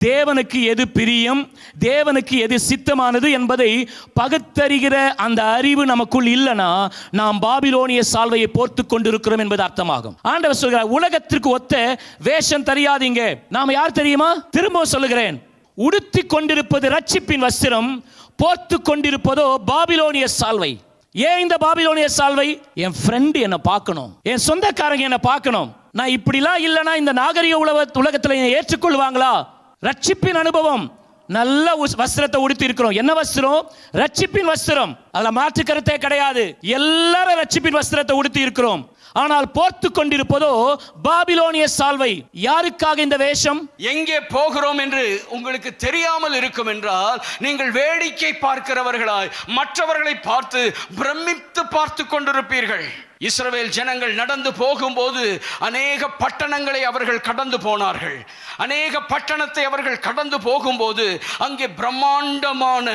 தேவனுக்கு எது பிரியம், தேவனுக்கு எது சித்தமானது என்பதை பகுத்தறிகிற அந்த அறிவு நமக்குள் இல்லைனா நாம் பாபிலோனிய சால்வையை போர்த்து கொண்டிருக்கிறோம் என்பது அர்த்தமாகும். ஆண்டவர் சொல்கிறார், உலகத்திற்கு ஒத்த வேஷம் தெரியாதீங்க. நாம யார் தெரியுமா? திரும்ப சொல்லுகிறேன், உடுத்தி கொண்டிருப்பது ரட்சிப்பின் வஸ்திரம், போர்த்து கொண்டிருப்பதோ பாபிலோனிய சால்வை. ஏன் இந்த பாபிலோனிய சால்வை? என் ஃப்ரெண்டு என்னை பார்க்கணும், என் சொந்தக்காரங்க என்னை பார்க்கணும், நான் இப்படிலாம் இல்லைனா இந்த நாகரிக உலகத்தில் ஏற்றுக்கொள்வாங்களா? ரட்சிப்பின் அனுபவம். நல்ல வஸ்திரத்தை உடுத்தி இருக்கிறோம். என்ன வஸ்திரம்? ரட்சிப்பின் வஸ்திரம். அதுல மாற்று கருத்தே கிடையாது. எல்லாரும் ரட்சிப்பின் வஸ்திரத்தை உடுத்தி இருக்கிறோம். ஆனால் போர்த்து கொண்டிருப்பதோ பாபிலோனிய சால்வை. யாருக்காக இந்த வேஷம்? எங்கே போகிறோம் என்று உங்களுக்கு தெரியாமல் இருக்கும் என்றால் நீங்கள் வேடிக்கை பார்க்கிறவர்களாய் மற்றவர்களை பார்த்து பிரமித்து பார்த்து கொண்டிருப்பீர்கள். இஸ்ரவேல் ஜனங்கள் நடந்து போகும்போது அநேக பட்டணங்களை அவர்கள் கடந்து போனார்கள். அநேக பட்டணத்தை அவர்கள் கடந்து போகும்போது அங்கே பிரம்மாண்டமான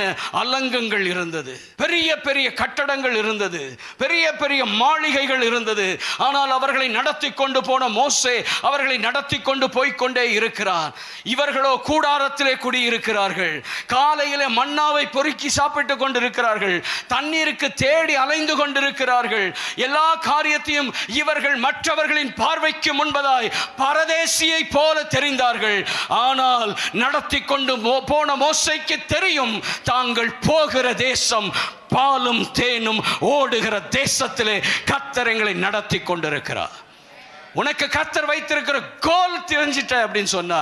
அலங்கங்கள் இருந்தது, பெரிய பெரிய கட்டடங்கள் இருந்தது, பெரிய பெரிய மாளிகைகள் இருந்தது. ஆனால் அவர்களை நடத்தி கொண்டு போன மோசே அவர்களை நடத்தி கொண்டு போய்கொண்டே இருக்கிறார். இவர்களோ கூடாரத்திலே குடியிருக்கிறார்கள். காலையிலே மன்னாவை பொறுக்கி சாப்பிட்டு கொண்டிருக்கிறார்கள். தண்ணீருக்கு தேடி அலைந்து கொண்டிருக்கிறார்கள். எல்லா காரியத்தையும் இவர்கள் மற்றவர்களின் பார்வைக்கு முன்பதாய் பரதேசியை போல தெரிந்தார்கள். ஆனால் நடத்தி கொண்டு போன மோசேக்கு தெரியும், தாங்கள் போகிற தேசம் பாலும் தேனும் ஓடுகிற தேசத்திலே கர்த்தர் எங்களை நடத்தி கொண்டிருக்கிறார். உனக்கு கர்த்தர் வைத்திருக்கிற கோல் தெரிஞ்சிட்ட அப்படின்னு சொன்னா,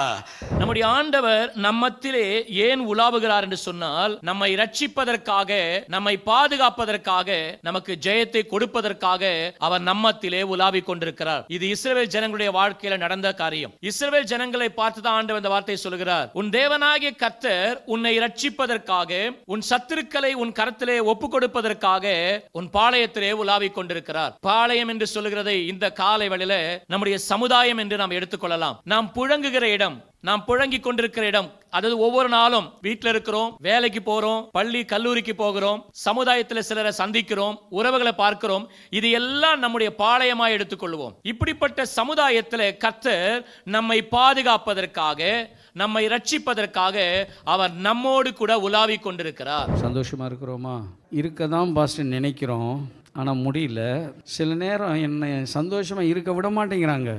நம்முடைய ஆண்டவர் நம்மத்திலே ஏன் உலாவுகிறார் என்று சொன்னால், நம்மை ரட்சிப்பதற்காக, நம்மை பாதுகாப்பதற்காக, நமக்கு ஜெயத்தை கொடுப்பதற்காக அவர் நம்மத்திலே உலாவிக் கொண்டிருக்கிறார். இது இஸ்ரவேல் ஜனங்களுடைய வாழ்க்கையில நடந்த காரியம். இஸ்ரவேல் ஜனங்களை பார்த்துதான் ஆண்டவர் இந்த வார்த்தை சொல்கிறார், உன் தேவனாகிய கர்த்தர் உன்னை ரட்சிப்பதற்காக, உன் சத்துருக்களை உன் கரத்திலே ஒப்பு கொடுப்பதற்காக உன் பாளையத்திலே உலாவிக் கொண்டிருக்கிறார். பாளையம் என்று சொல்லுகிறதை இந்த காலை வேளையில நம்முடைய சமுதாயம் என்று நாம் எடுத்துக்கொள்ளலாம். நாம் புழங்குகிற இடம், நாம் புழங்கிக் கொண்டிருக்கிற இடம். அதாவது ஒவ்வொரு நாளும் வீட்டில் இருக்கிறோம், வேலைக்கு போறோம், பள்ளி கல்லூரிக்கு போகிறோம், சமுதாயத்தில் சிலரை சந்திக்கிறோம், உறவுகளை பார்க்கிறோம். இது எல்லாம் நம்முடைய பாளையமாய் எடுத்துக்கொள்வோம். இப்படிப்பட்ட சமுதாயத்தில் கர்த்தர் நம்மை பாதுகாப்பதற்காக, நம்மை ரட்சிப்பதற்காக அவர் நம்மோடு கூட உலாவிக் கொண்டிருக்கிறார். சந்தோஷமா இருக்கிறோமா? இருக்கதான் பாஸ்டர் நினைக்கிறோம், ஆனால் முடியல. சில நேரம் என்னை சந்தோஷமாக இருக்க விட மாட்டேங்கிறாங்க.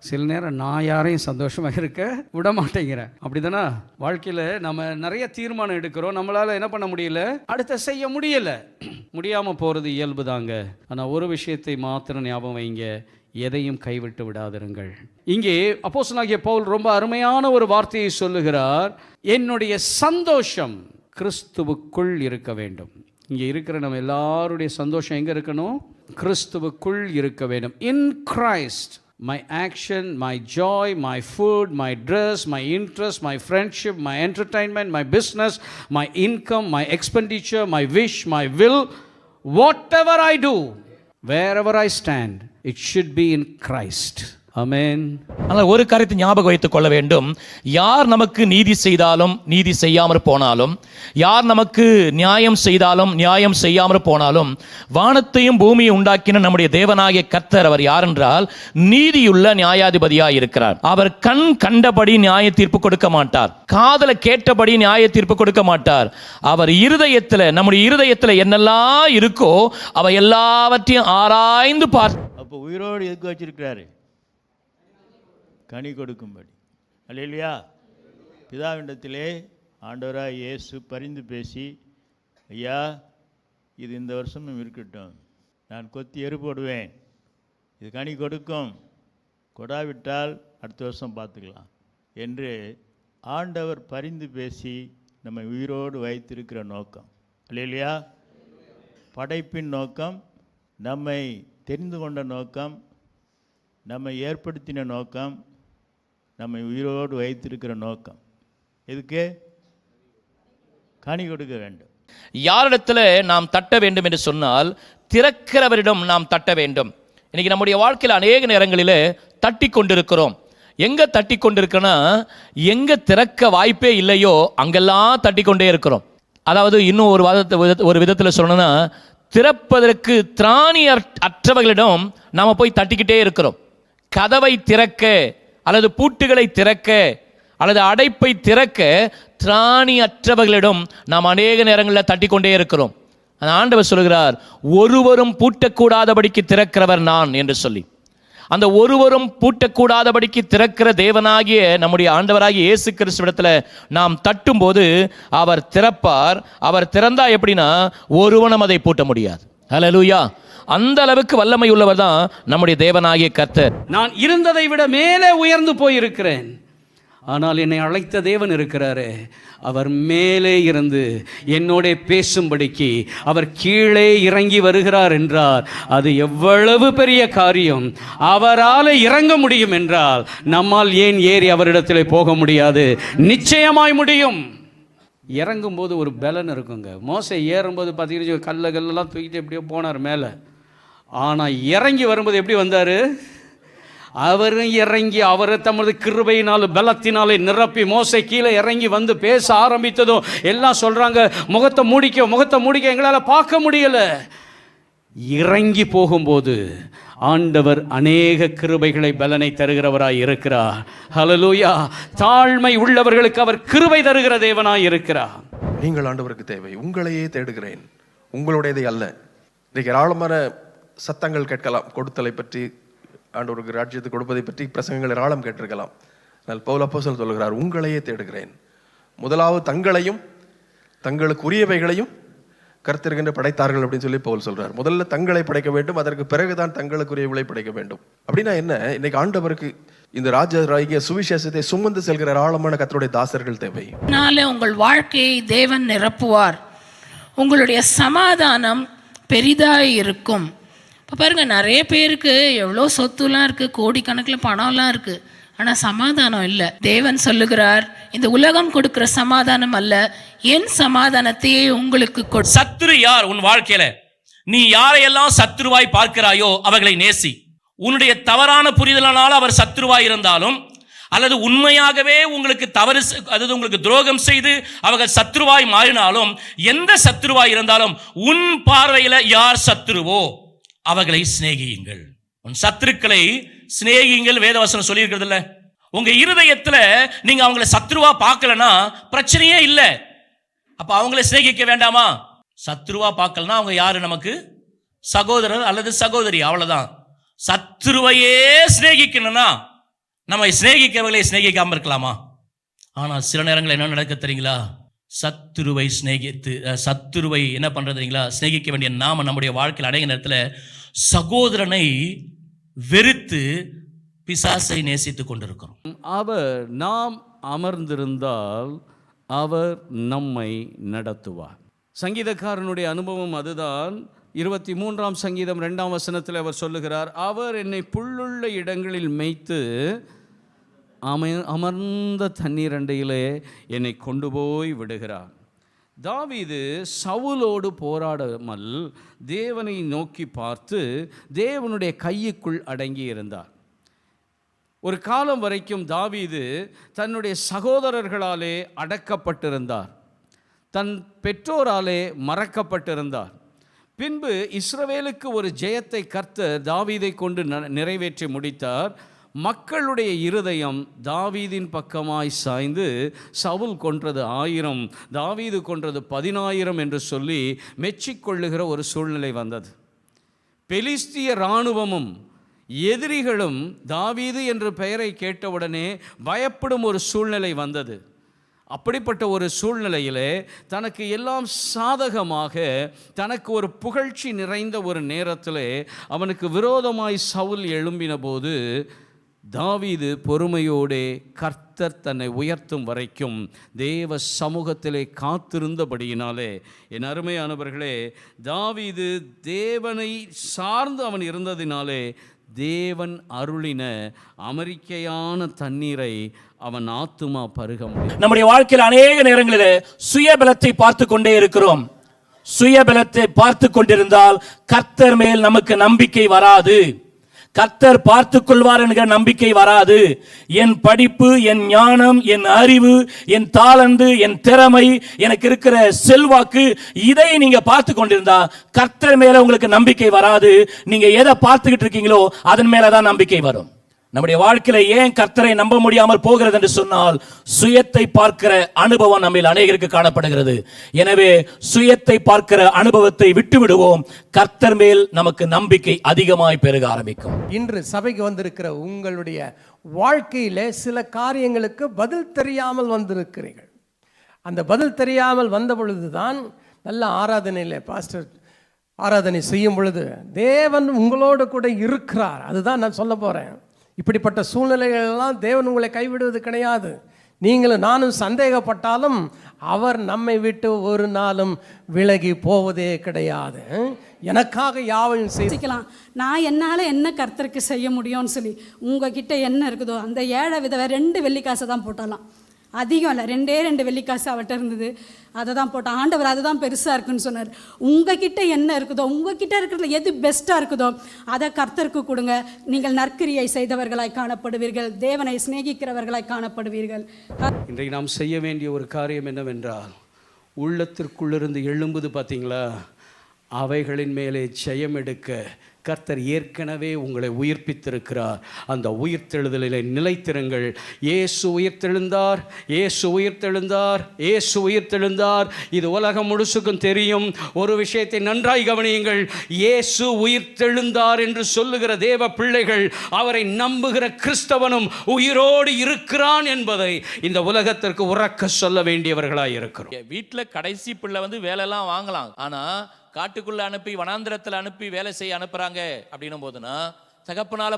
சில நேரம் நான் யாரையும் சந்தோஷமாக இருக்க விட மாட்டேங்கிறேன். அப்படிதானே வாழ்க்கையில் நம்ம நிறைய தீர்மானம் எடுக்கிறோம், நம்மளால் என்ன பண்ண முடியல, அடுத்த செய்ய முடியலை. முடியாமல் போகிறது இயல்பு தாங்க. ஆனால் ஒரு விஷயத்தை மாத்திரம் ஞாபகம் வைங்க, எதையும் கைவிட்டு விடாதிருங்கள். இங்கே அப்போஸ்தலனாகிய பவுல் ரொம்ப அருமையான ஒரு வார்த்தையை சொல்லுகிறார், என்னுடைய சந்தோஷம் கிறிஸ்துவுக்குள் இருக்க வேண்டும். இங்கே இருக்கிற நம்ம எல்லாருடைய சந்தோஷம் எங்கே இருக்கணும்? கிறிஸ்துவுக்குள் இருக்க வேண்டும். In Christ my action, my joy, my food, my dress, my interest, my friendship, my entertainment, my business, my income, my expenditure, my wish, my will, whatever I do, wherever I stand, it should be in Christ. ஆமென். ஆனால் ஒரு காரியத்தை ஞாபகம் வைத்துக் கொள்ள வேண்டும், யார் நமக்கு நீதி செய்தாலும் நீதி செய்யாமற் போனாலும், யார் நமக்கு நியாயம் செய்தாலும் நியாயம் செய்யாமற் போனாலும், வானத்தையும் பூமியை உண்டாக்கின நம்முடைய தேவனாகிய கர்த்தர் அவர் யார் என்றால் நீதியுள்ள நியாயாதிபதியாய் இருக்கிறார். அவர் கண் கண்டபடி நியாய தீர்ப்பு கொடுக்க மாட்டார், காதல கேட்டபடி நியாய தீர்ப்பு கொடுக்க மாட்டார். அவர் இருதயத்தில், நம்முடைய இருதயத்தில் என்னெல்லாம் இருக்கோ அவை எல்லாவற்றையும் ஆராய்ந்து பார்த்து. அப்போ உயிரோடு எதுக்கு வச்சிருக்கிறாரு? கனி கொடுக்கும்படி. அல்லேலூயா. பிதாவினிடத்திலே ஆண்டவராக இயேசு பரிந்து பேசி, ஐயா இது இந்த வருஷமும் இருக்கட்டும், நான் கொத்தி எரு போடுவேன், இது கனி கொடுக்கும், கொடாவிட்டால் அடுத்த வருஷம் பார்த்துக்கலாம் என்று ஆண்டவர் பரிந்து பேசி நம்மை உயிரோடு வைத்திருக்கிற நோக்கம். அல்லேலூயா. படைப்பின் நோக்கம், நம்மை தெரிந்து கொண்ட நோக்கம், நம்மை ஏற்படுத்தின நோக்கம், நம்மை உயிரோடு வைத்திருக்கிற நோக்கம். எதுக்கு? கனி கொடுக்க வேண்டும். யாரிடத்தில் நாம் தட்ட வேண்டும் என்று சொன்னால் திறக்கிறவரிடம் நாம் தட்ட வேண்டும். இன்னைக்கு நம்முடைய வாழ்க்கையில் அநேக நேரங்களில் தட்டி கொண்டிருக்கிறோம். எங்கே தட்டி கொண்டிருக்கோன்னா, எங்கே திறக்க வாய்ப்பே இல்லையோ அங்கெல்லாம் தட்டி கொண்டே இருக்கிறோம். அதாவது இன்னும் ஒரு விதத்தில் சொல்லணும்னா, திறப்பதற்கு திராணி அற்றவர்களிடம் நாம் போய் தட்டிக்கிட்டே இருக்கிறோம். கதவை திறக்க அல்லது பூட்டுகளை திறக்க அல்லது அடைப்பை திறக்க திராணி அற்றவர்களிடம் நாம் அநேக நேரங்களில் தட்டி கொண்டே இருக்கிறோம். அந்த ஆண்டவர் சொல்கிறார், ஒருவரும் பூட்டக்கூடாதபடிக்கு திறக்கிறவர் நான் என்று சொல்லி, அந்த ஒருவரும் பூட்டக்கூடாதபடிக்கு திறக்கிற தேவனாகிய நம்முடைய ஆண்டவராகிய இயேசு கிறிஸ்துவிடத்தில் நாம் தட்டும்போது அவர் திறப்பார். அவர் திறந்தா எப்படின்னா ஒருவனும் அதை பூட்ட முடியாது. ஹல்லேலூயா. அந்த அளவுக்கு வல்லமை உள்ளவர் தான் நம்முடைய தேவனாகிய கர்த்தர். நான் இருந்ததை விட மேலே உயர்ந்து போயிருக்கிறேன், ஆனால் என்னை அழைத்த தேவன் இருக்கிறாரே, அவர் மேலே இருந்து என்னோட பேசும்படிக்கு அவர் கீழே இறங்கி வருகிறார் என்றார். அது எவ்வளவு பெரிய காரியம்! அவரால் இறங்க முடியும் என்றால் நம்மால் ஏன் ஏறி அவரிடத்தில் போக முடியாது? நிச்சயமாய் முடியும். இறங்கும்போது ஒரு பலன் இருக்குங்க. மோசே ஏறும்போது பார்த்தீங்கன்னா கல்லெல்லாம் தூக்கிட்டு எப்படியோ போனார் மேலே. ஆனால் இறங்கி வரும்போது எப்படி வந்தார்? அவரும் இறங்கி அவரை தமது கிருபையினால் பலத்தினாலே நிரப்பி மோசே கீழே இறங்கி வந்து பேச ஆரம்பித்ததும் எல்லாம் சொல்கிறாங்க, முகத்தை மூடிக்க எங்களால் பார்க்க முடியலை. இறங்கி போகும்போது ஆண்டவர் அநேக கிருபைகளை பலனை தருகிறவராய் இருக்கிறார். ஹல்லேலூயா. தாழ்மை உள்ளவர்களுக்கு அவர் கிருபை தருகிற தேவனாய் இருக்கிறார். நீங்கள் ஆண்டவருக்கு தேவை. உங்களையே தேடுகிறேன், உங்களுடையதை அல்ல. இன்றைக்கு ஏராளமான சத்தங்கள் கேட்கலாம். கொடுத்தலை பற்றி, ஆண்டவருக்கு ராஜ்யத்தை கொடுப்பதை பற்றி பிரசங்கங்கள் ஏராளம் கேட்டிருக்கலாம். ஆனால் பவுல் அப்போஸ்தலன் சொல்கிறார், உங்களையே தேடுகிறேன். முதலாவது தங்களையும் தங்களுக்குரியவைகளையும் கர்த்தருக்கென்று படைத்தார்கள் அப்படின்னு சொல்லி பவுல் சொல்றார். முதல்ல தங்களை படைக்க வேண்டும், அதற்கு பிறகுதான் தங்களுக்குரியவர்களை படைக்க வேண்டும். அப்படின்னா என்ன? இன்னைக்கு ஆண்டவருக்கு இந்த ராஜ்ய சுவிசேஷத்தை சுமந்து செல்கிற ஆழமான கர்த்தருடைய தாசர்கள் தேவை. உங்கள் வாழ்க்கையை தேவன் நிரப்புவார். உங்களுடைய சமாதானம் பெரிதாய் இருக்கும். இப்போ பாருங்க, நிறைய பேருக்கு எவ்வளோ சொத்துலாம் இருக்கு, கோடிக்கணக்கில் பணம்லாம் இருக்கு, ஆனால் சமாதானம் இல்லை. தேவன் சொல்லுகிறார், இந்த உலகம் கொடுக்கிற சமாதானம் அல்ல, என் சமாதானத்தையே உங்களுக்கு கொடு. சத்துரு யார் உன் வாழ்க்கையில? நீ யாரையெல்லாம் சத்துருவாய் பார்க்கிறாயோ அவர்களை நேசி. உன்னுடைய தவறான புரிதலால் அவர் சத்துருவாய் இருந்தாலும், அல்லது உண்மையாகவே உங்களுக்கு தவறு, அதாவது உங்களுக்கு துரோகம் செய்து அவர்கள் சத்துருவாய் மாறினாலும், எந்த சத்துருவாய் இருந்தாலும் உன் பார்வையில யார் சத்துருவோ அவர்களை சிநேகியுங்கள். உன் சத்துருக்களை சிநேகியுங்கள் வேதவசனம் சொல்லி இருக்கிறது இல்ல? உங்க இருதயத்துல நீங்க அவங்களை சத்துருவா பார்க்கலனா பிரச்சனையே இல்லை. அப்ப அவங்களை சிநேகிக்க வேண்டாமா? சத்துருவா பார்க்கலனா அவங்க யாரு? நமக்கு சகோதரர் அல்லது சகோதரி, அவ்வளவுதான். சத்துருவையே சிநேகிக்கணும்னா நம்ம சிநேகிக்கவர்களை சிநேகிக்காம இருக்கலாமா? ஆனால் சில நேரங்கள் என்ன நடக்க தெரியுங்களா? சத்துருவை சிநேகித்து, சத்துருவை என்ன பண்றது தெரியுங்களா? சிநேகிக்க வேண்டிய நாம நம்முடைய வாழ்க்கையில் அடைகிற நேரத்தில் சகோதரனை வெறுத்து பிசாசை நேசித்துக் கொண்டிருக்கிறோம். அவர் நாம் அமர்ந்திருந்தால் அவர் நம்மை நடத்துவார். சங்கீதக்காரனுடைய அனுபவம் அதுதான். 23ஆம் சங்கீதம் 2ஆம் வசனத்தில் அவர் சொல்லுகிறார், அவர் என்னை புல்லுள்ள இடங்களில் மேய்த்து அமர்ந்த தண்ணீர் அண்டையிலே என்னை கொண்டு போய் விடுகிறார். தாவீது சவுலோடு போராடாமல் தேவனை நோக்கி பார்த்து தேவனுடைய கையுக்குள் அடங்கி இருந்தார். ஒரு காலம் வரைக்கும் தாவீது தன்னுடைய சகோதரர்களாலே அடக்கப்பட்டிருந்தார், தன் பெற்றோராலே மறக்கப்பட்டிருந்தார். பின்பு இஸ்ரவேலுக்கு ஒரு ஜெயத்தை கர்த்தர் தாவீதை கொண்டு நிறைவேற்றி முடித்தார். மக்களுடைய இருதயம் தாவீதின் பக்கமாய் சாய்ந்து சவுல் கொன்றது 1000, தாவீது கொன்றது 10000 என்று சொல்லி மெச்சிக்கொள்ளுகிற ஒரு சூழ்நிலை வந்தது. பெலிஸ்திய இராணுவமும் எதிரிகளும் தாவீது என்ற பெயரை கேட்டவுடனே பயப்படும் ஒரு சூழ்நிலை வந்தது. அப்படிப்பட்ட ஒரு சூழ்நிலையிலே தனக்கு எல்லாம் சாதகமாக, தனக்கு ஒரு புகழ்ச்சி நிறைந்த ஒரு நேரத்திலே அவனுக்கு விரோதமாய் சவுல் எழும்பின போது தாவீது பொறுமையோடே கர்த்தர் தன்னை உயர்த்தும் வரைக்கும் தேவ சமூகத்திலே காத்திருந்தபடியினாலே, என் அருமையானவர்களே, தாவீது தேவனை சார்ந்து அவன் இருந்ததினாலே தேவன் அருளின அமெரிக்கையான தண்ணீரை அவன் ஆத்துமா பருக முடியும். நம்முடைய வாழ்க்கையில் அநேக நேரங்களில் சுயபலத்தை பார்த்து கொண்டே இருக்கிறோம். சுயபலத்தை பார்த்து கொண்டிருந்தால் கர்த்தர் மேல் நமக்கு நம்பிக்கை வராது. கர்த்தர் பார்த்துக் கொள்வார் என்கிற நம்பிக்கை வராது. என் படிப்பு, என் ஞானம், என் அறிவு, என் தாளந்து, என் திறமை, எனக்கு இருக்கிற செல்வாக்கு, இதை நீங்க பார்த்து கொண்டிருந்தா கர்த்தர் மேல உங்களுக்கு நம்பிக்கை வராது. நீங்க எதை பார்த்துக்கிட்டு இருக்கீங்களோ அதன் மேலதான் நம்பிக்கை வரும். நம்முடைய வாழ்க்கையில ஏன் கர்த்தரை நம்ப முடியாமல் போகிறது என்று சொன்னால், சுயத்தை பார்க்கிற அனுபவம் நம்மில் அநேகருக்கு காணப்படுகிறது. எனவே சுயத்தை பார்க்கிற அனுபவத்தை விட்டு விடுவோம். கர்த்தர் மேல் நமக்கு நம்பிக்கை அதிகமாய் பெருக ஆரம்பிக்கும். இன்று சபைக்கு வந்திருக்கிற உங்களுடைய வாழ்க்கையில சில காரியங்களுக்கு பதில் தெரியாமல் வந்திருக்கிறீர்கள். அந்த பதில் தெரியாமல் வந்த பொழுதுதான் நல்ல ஆராதனையில் பாஸ்டர் ஆராதனை செய்யும் பொழுது தேவன் உங்களோடு கூட இருக்கிறார். அதுதான் நான் சொல்ல போறேன். இப்படிப்பட்ட சூழ்நிலைகளெல்லாம் தேவன் உங்களை கைவிடுவது கிடையாது. நீங்களும் நானும் சந்தேகப்பட்டாலும் அவர் நம்மை விட்டு ஒரு நாளும் விலகி போவதே கிடையாது. எனக்காக யாவையும் செய்யலாம். நான் என்னால் என்ன கர்த்தருக்கு செய்ய முடியும்னு சொல்லி உங்ககிட்ட என்ன இருக்குதோ அந்த 7 விதவை 2 வெள்ளிக்காசை தான் போட்டாலாம். அதிகம் இல்லை, 2 வெள்ளிக்காசு அவர்கிட்ட இருந்தது, அதை தான் போட்டான். ஆண்டவர் அதுதான் பெருசாக இருக்குன்னு சொன்னார். உங்ககிட்ட என்ன இருக்குதோ, உங்ககிட்ட இருக்கிறதுல எது பெஸ்ட்டாக இருக்குதோ அதை கர்த்தருக்கு கொடுங்க. நீங்கள் நற்கிரியை செய்தவர்களாய் காணப்படுவீர்கள், தேவனை சிநேகிக்கிறவர்களாய் காணப்படுவீர்கள். இன்றைக்கு நாம் செய்ய வேண்டிய ஒரு காரியம் என்னவென்றால், உள்ளத்திற்குள்ளிருந்து எழும்புது பார்த்தீங்களா, அவைகளின் மேலே ஜெயம் எடுக்க கர்த்தர் ஏற்கனவே உங்களை உயிர்ப்பித்திருக்கிறார். அந்த உயிர்த்தெழுதலிலே நிலைத்திருங்கள். இயேசு உயிர்த்தெழுந்தார், இயேசு உயிர்த்தெழுந்தார், இயேசு உயிர்த்தெழுந்தார். இது உலகம் முழுசுக்கும் தெரியும். ஒரு விஷயத்தை நன்றாய் கவனியுங்கள். இயேசு உயிர்த்தெழுந்தார் என்று சொல்லுகிற தேவ பிள்ளைகள், அவரை நம்புகிற கிறிஸ்தவனும் உயிரோடு இருக்கிறான் என்பதை இந்த உலகத்திற்கு உறக்க சொல்ல வேண்டியவர்களாய் இருக்கிறோம். வீட்டில் கடைசி பிள்ளை வேலையெல்லாம் வாங்கலாம், ஆனா காட்டுக்குள்ள அனுப்பி வனாந்திரத்தில் அனுப்பி வேலை செய்ய அனுப்புறாங்க அப்படின்னும் போதுனா தகப்பனால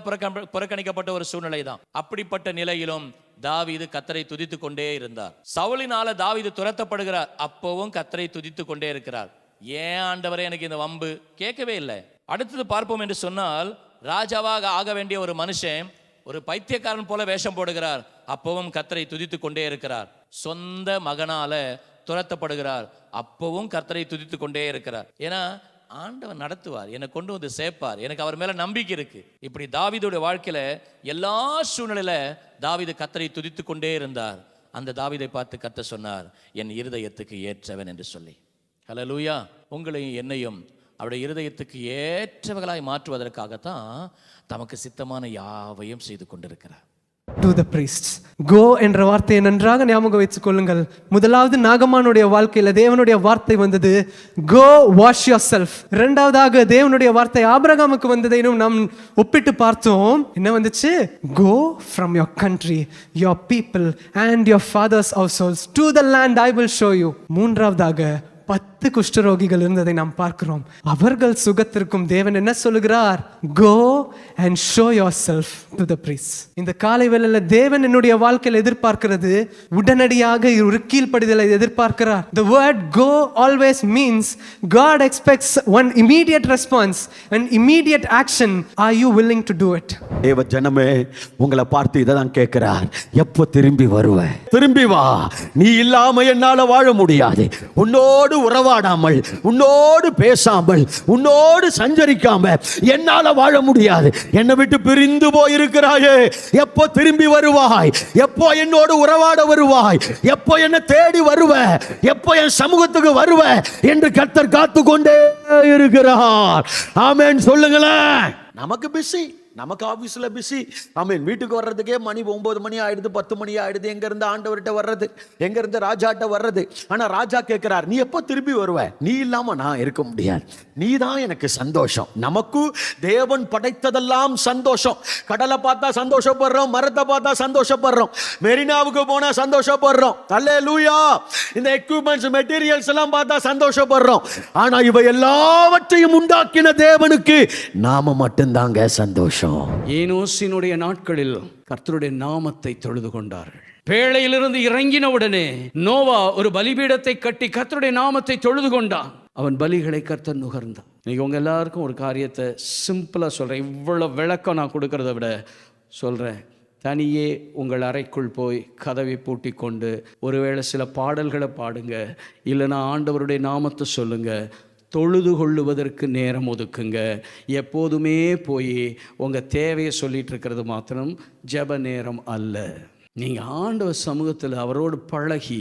புறக்கணிக்கப்பட்ட ஒரு சூழ்நிலை தான். அப்படிப்பட்ட நிலையிலும் தாவீது கர்த்தரை துதித்து கொண்டே இருந்தார். சவுலினால தாவீது துரத்தப்படுகிறார், அப்பவும் கர்த்தரை துதித்து கொண்டே இருக்கிறார். ஏன் ஆண்டவரே எனக்கு இந்த வம்பு கேட்கவே இல்லை. அடுத்தது பார்ப்போம் என்று சொன்னால், ராஜாவாக ஆக வேண்டிய ஒரு மனுஷன் ஒரு பைத்தியக்காரன் போல வேஷம் போடுகிறார், அப்பவும் கர்த்தரை துதித்து கொண்டே இருக்கிறார். சொந்த மகனால துரத்தப்படுகிறார், அப்பவும் கர்த்தரை துதித்து கொண்டே இருக்கிறார். ஏன்னா ஆண்டவர் நடத்துவார், என்னை கொண்டு வந்து சேர்ப்பார், எனக்கு அவர் மேல நம்பிக்கை இருக்கு. இப்படி தாவீதுடைய வாழ்க்கையில எல்லா சூழ்நிலையில தாவீது கர்த்தரை துதித்து கொண்டே இருந்தார். அந்த தாவீதை பார்த்து கர்த்தர் சொன்னார், என் இருதயத்துக்கு ஏற்றவன் என்று சொல்லி. ஹல்லேலூயா. உங்களையும் என்னையும் அவருடைய இருதயத்துக்கு ஏற்றவர்களாய் மாற்றுவதற்காகத்தான் தமக்கு சித்தமான யாவையும் செய்து கொண்டிருக்கிறார். To the priests. Go என்ற வார்த்தையை நன்றாக ஞாபகம் வைத்துக் கொள்ளுங்கள். முதலாவது நாகமானுடைய வாழ்க்கையில தேவனுடைய வார்த்தை வந்தது, go wash yourself. இரண்டாவதாக தேவனுடைய வார்த்தை ஆபிரகாமுக்கு வந்ததை நாம் ஒப்பிட்டு பார்த்தோம். என்ன வந்துச்சு? go from your country, your people and your father's households to the land I will show you. மூன்றாவதாக 10 குஷ்டரோகிகள் இருந்ததை நாம் பார்க்கிறோம். அவர்கள் சுகத்திற்கும் தேவன் என்ன சொல்லுகிறார்? go and show yourself to the priests. இந்த காலை வேளையில தேவன் என்னுடைய வாழ்க்கையில் எதிர்பார்க்கிறது உடனடியாக ஒரு கீழ்ப்படிதலை எதிர்பார்க்கிறார். The word go always means God expects one immediate response, an immediate action. Are you willing to do it? தேவ ஜனமே, உங்களை பார்த்து இதை தான் கேட்கிறார், எப்போ திரும்பி வருவ? திரும்பி வா, நீ இல்லாம என்னால வாழ முடியாது. உன்னோடு உறவாடாமல், உன்னோடு பேசாமல், உன்னோடு சஞ்சரிக்காம என்னால வாழ முடியாது. என்னை விட்டு பிரிந்து போயிருக்கிறாயே, எப்போ திரும்பி வருவாய்? எப்போ என்னோடு உறவாட வருவாய்? எப்போ என்ன தேடி வருவ? எப்போ என் சமூகத்துக்கு வருவ என்று கர்த்தர் காத்து கொண்டே இருக்கிறார். ஆமென் சொல்லுங்களேன். நமக்கு பிஸி, நமக்கு ஆபீஸ்ல பிஸி. ஆமென். வீட்டுக்கு வர்றதுக்கே மணி 9 மணி ஆயிடுது, 10 மணி ஆயிடுது. எங்க இருந்து ஆண்டவர்கிட்ட வர்றது, எங்க இருந்து ராஜாட்ட வர்றது? ஆனா ராஜா கேட்கிறார், நீ எப்போ திரும்பி வருவ? நீ இல்லாம நான் இருக்க முடியாது, நீ தான் எனக்கு சந்தோஷம். நமக்கு தேவன் படைத்ததெல்லாம் சந்தோஷம். கடலை பார்த்தா சந்தோஷப்படுறோம், மரத்தை பார்த்தா சந்தோஷப்படுறோம், மெரினாவுக்கு போனா சந்தோஷப்படுறோம். அல்லேலூயா. இந்த எக்யூப்மெண்ட்ஸ் மெட்டீரியல்ஸ் எல்லாம் பார்த்தா சந்தோஷப்படுறோம். ஆனா இவை எல்லாவற்றையும் உண்டாக்கின தேவனுக்கு நாம மட்டும்தாங்க சந்தோஷம். ஏனோசினுடைய நாட்களில் கர்த்தருடைய நாமத்தை தொழுது கொண்டார்கள். பேழையிலிருந்து இறங்கின உடனே நோவா ஒரு பலிபீடத்தை கட்டி கர்த்தருடைய நாமத்தை தொழுது கொண்டான். அவன் பலிகளை கர்த்தர் நுகர்ந்தான். இன்னைக்கு உங்க எல்லாருக்கும் ஒரு காரியத்தை சிம்பிளா சொல்றேன். இவ்வளவு விளக்கம் நான் கொடுக்கறத விட சொல்றேன். தனியே உங்கள் அறைக்குள் போய் கதவை பூட்டி கொண்டு ஒருவேளை சில பாடல்களை பாடுங்க, இல்லைன்னா ஆண்டவருடைய நாமத்தை சொல்லுங்க. தொழுது கொள்ளுவதற்கு நேரம் ஒதுக்குங்க. எப்போதுமே போய் உங்கள் தேவையை சொல்லிட்டு இருக்கிறது மாத்திரம் ஜெப நேரம் அல்ல. நீங்கள் ஆண்டவர் சமூகத்தில் அவரோடு பழகி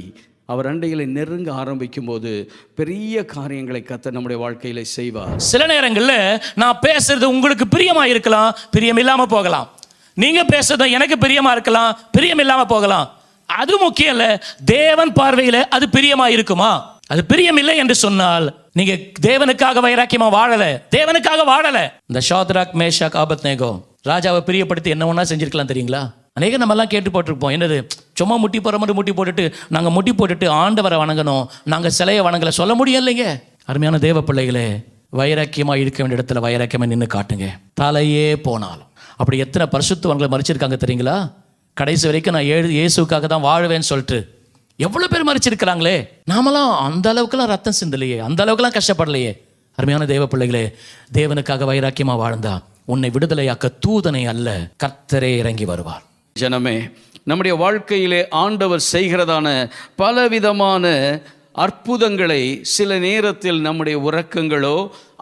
அவர் அண்டைகளை நெருங்க ஆரம்பிக்கும் போது பெரிய காரியங்களை கர்த்தர் நம்முடைய வாழ்க்கையில செய்வார். சில நேரங்களில் நான் பேசுறது உங்களுக்கு பிரியமா இருக்கலாம், பிரியம் இல்லாம போகலாம். நீங்க பேசுறது எனக்கு பிரியமா இருக்கலாம், பிரியம் இல்லாம போகலாம். அது முக்கியம் இல்ல. தேவன் பார்வையில அது பிரியமா இருக்குமா? அது பிரியம் இல்லை என்று சொன்னால் நீங்க தேவனுக்காக வைராக்கியமா வாழல, தேவனுக்காக வாழல. இந்த ஷாத்ராக், மேஷாக், ஆபத்நேகோ ராஜாவை பிரியப்படுத்தி என்ன ஒண்ணா செஞ்சிருக்கலாம் தெரியுங்களா? அநேக நம்ம எல்லாம் கேட்டு போட்டிருப்போம். என்னது, சும்மா முட்டி போற மாதிரி முட்டி போட்டுட்டு நாங்க முட்டி போட்டுட்டு ஆண்டவரை வணங்கணும், நாங்க சிலையை வணங்கல சொல்ல முடியும் இல்லைங்க. அருமையான தேவ பிள்ளைகளே, வைராக்கியமா இருக்க வேண்டிய இடத்துல வைராக்கியமா நின்று காட்டுங்க. தலையே போனாலும். அப்படி எத்தனை பரிசுத்தவான்களை மறிச்சிருக்காங்க தெரியுங்களா? கடைசி வரைக்கும் நான் இயேசுக்காக தான் வாழ்வேன்னு சொல்லிட்டு எவ்வளவு பேர் மறிச்சிருக்கிறாங்களே. நாமெல்லாம் அந்த அளவுக்குலாம் ரத்தம் சிந்தலையே, அந்த அளவுக்குலாம் கஷ்டப்படலையே. அருமையான தேவ பிள்ளைகளே, தேவனுக்காக வைராக்கியமா வாழ்ந்தா உன்னை விடுதலையாக்க தூதனை அல்ல, கர்த்தரே இறங்கி வருவார். ஜனமே, நம்முடைய வாழ்க்கையிலே ஆண்டவர் செய்கிறதான பலவிதமான அற்புதங்களை சில நேரத்தில் நம்முடைய உறக்கங்களோ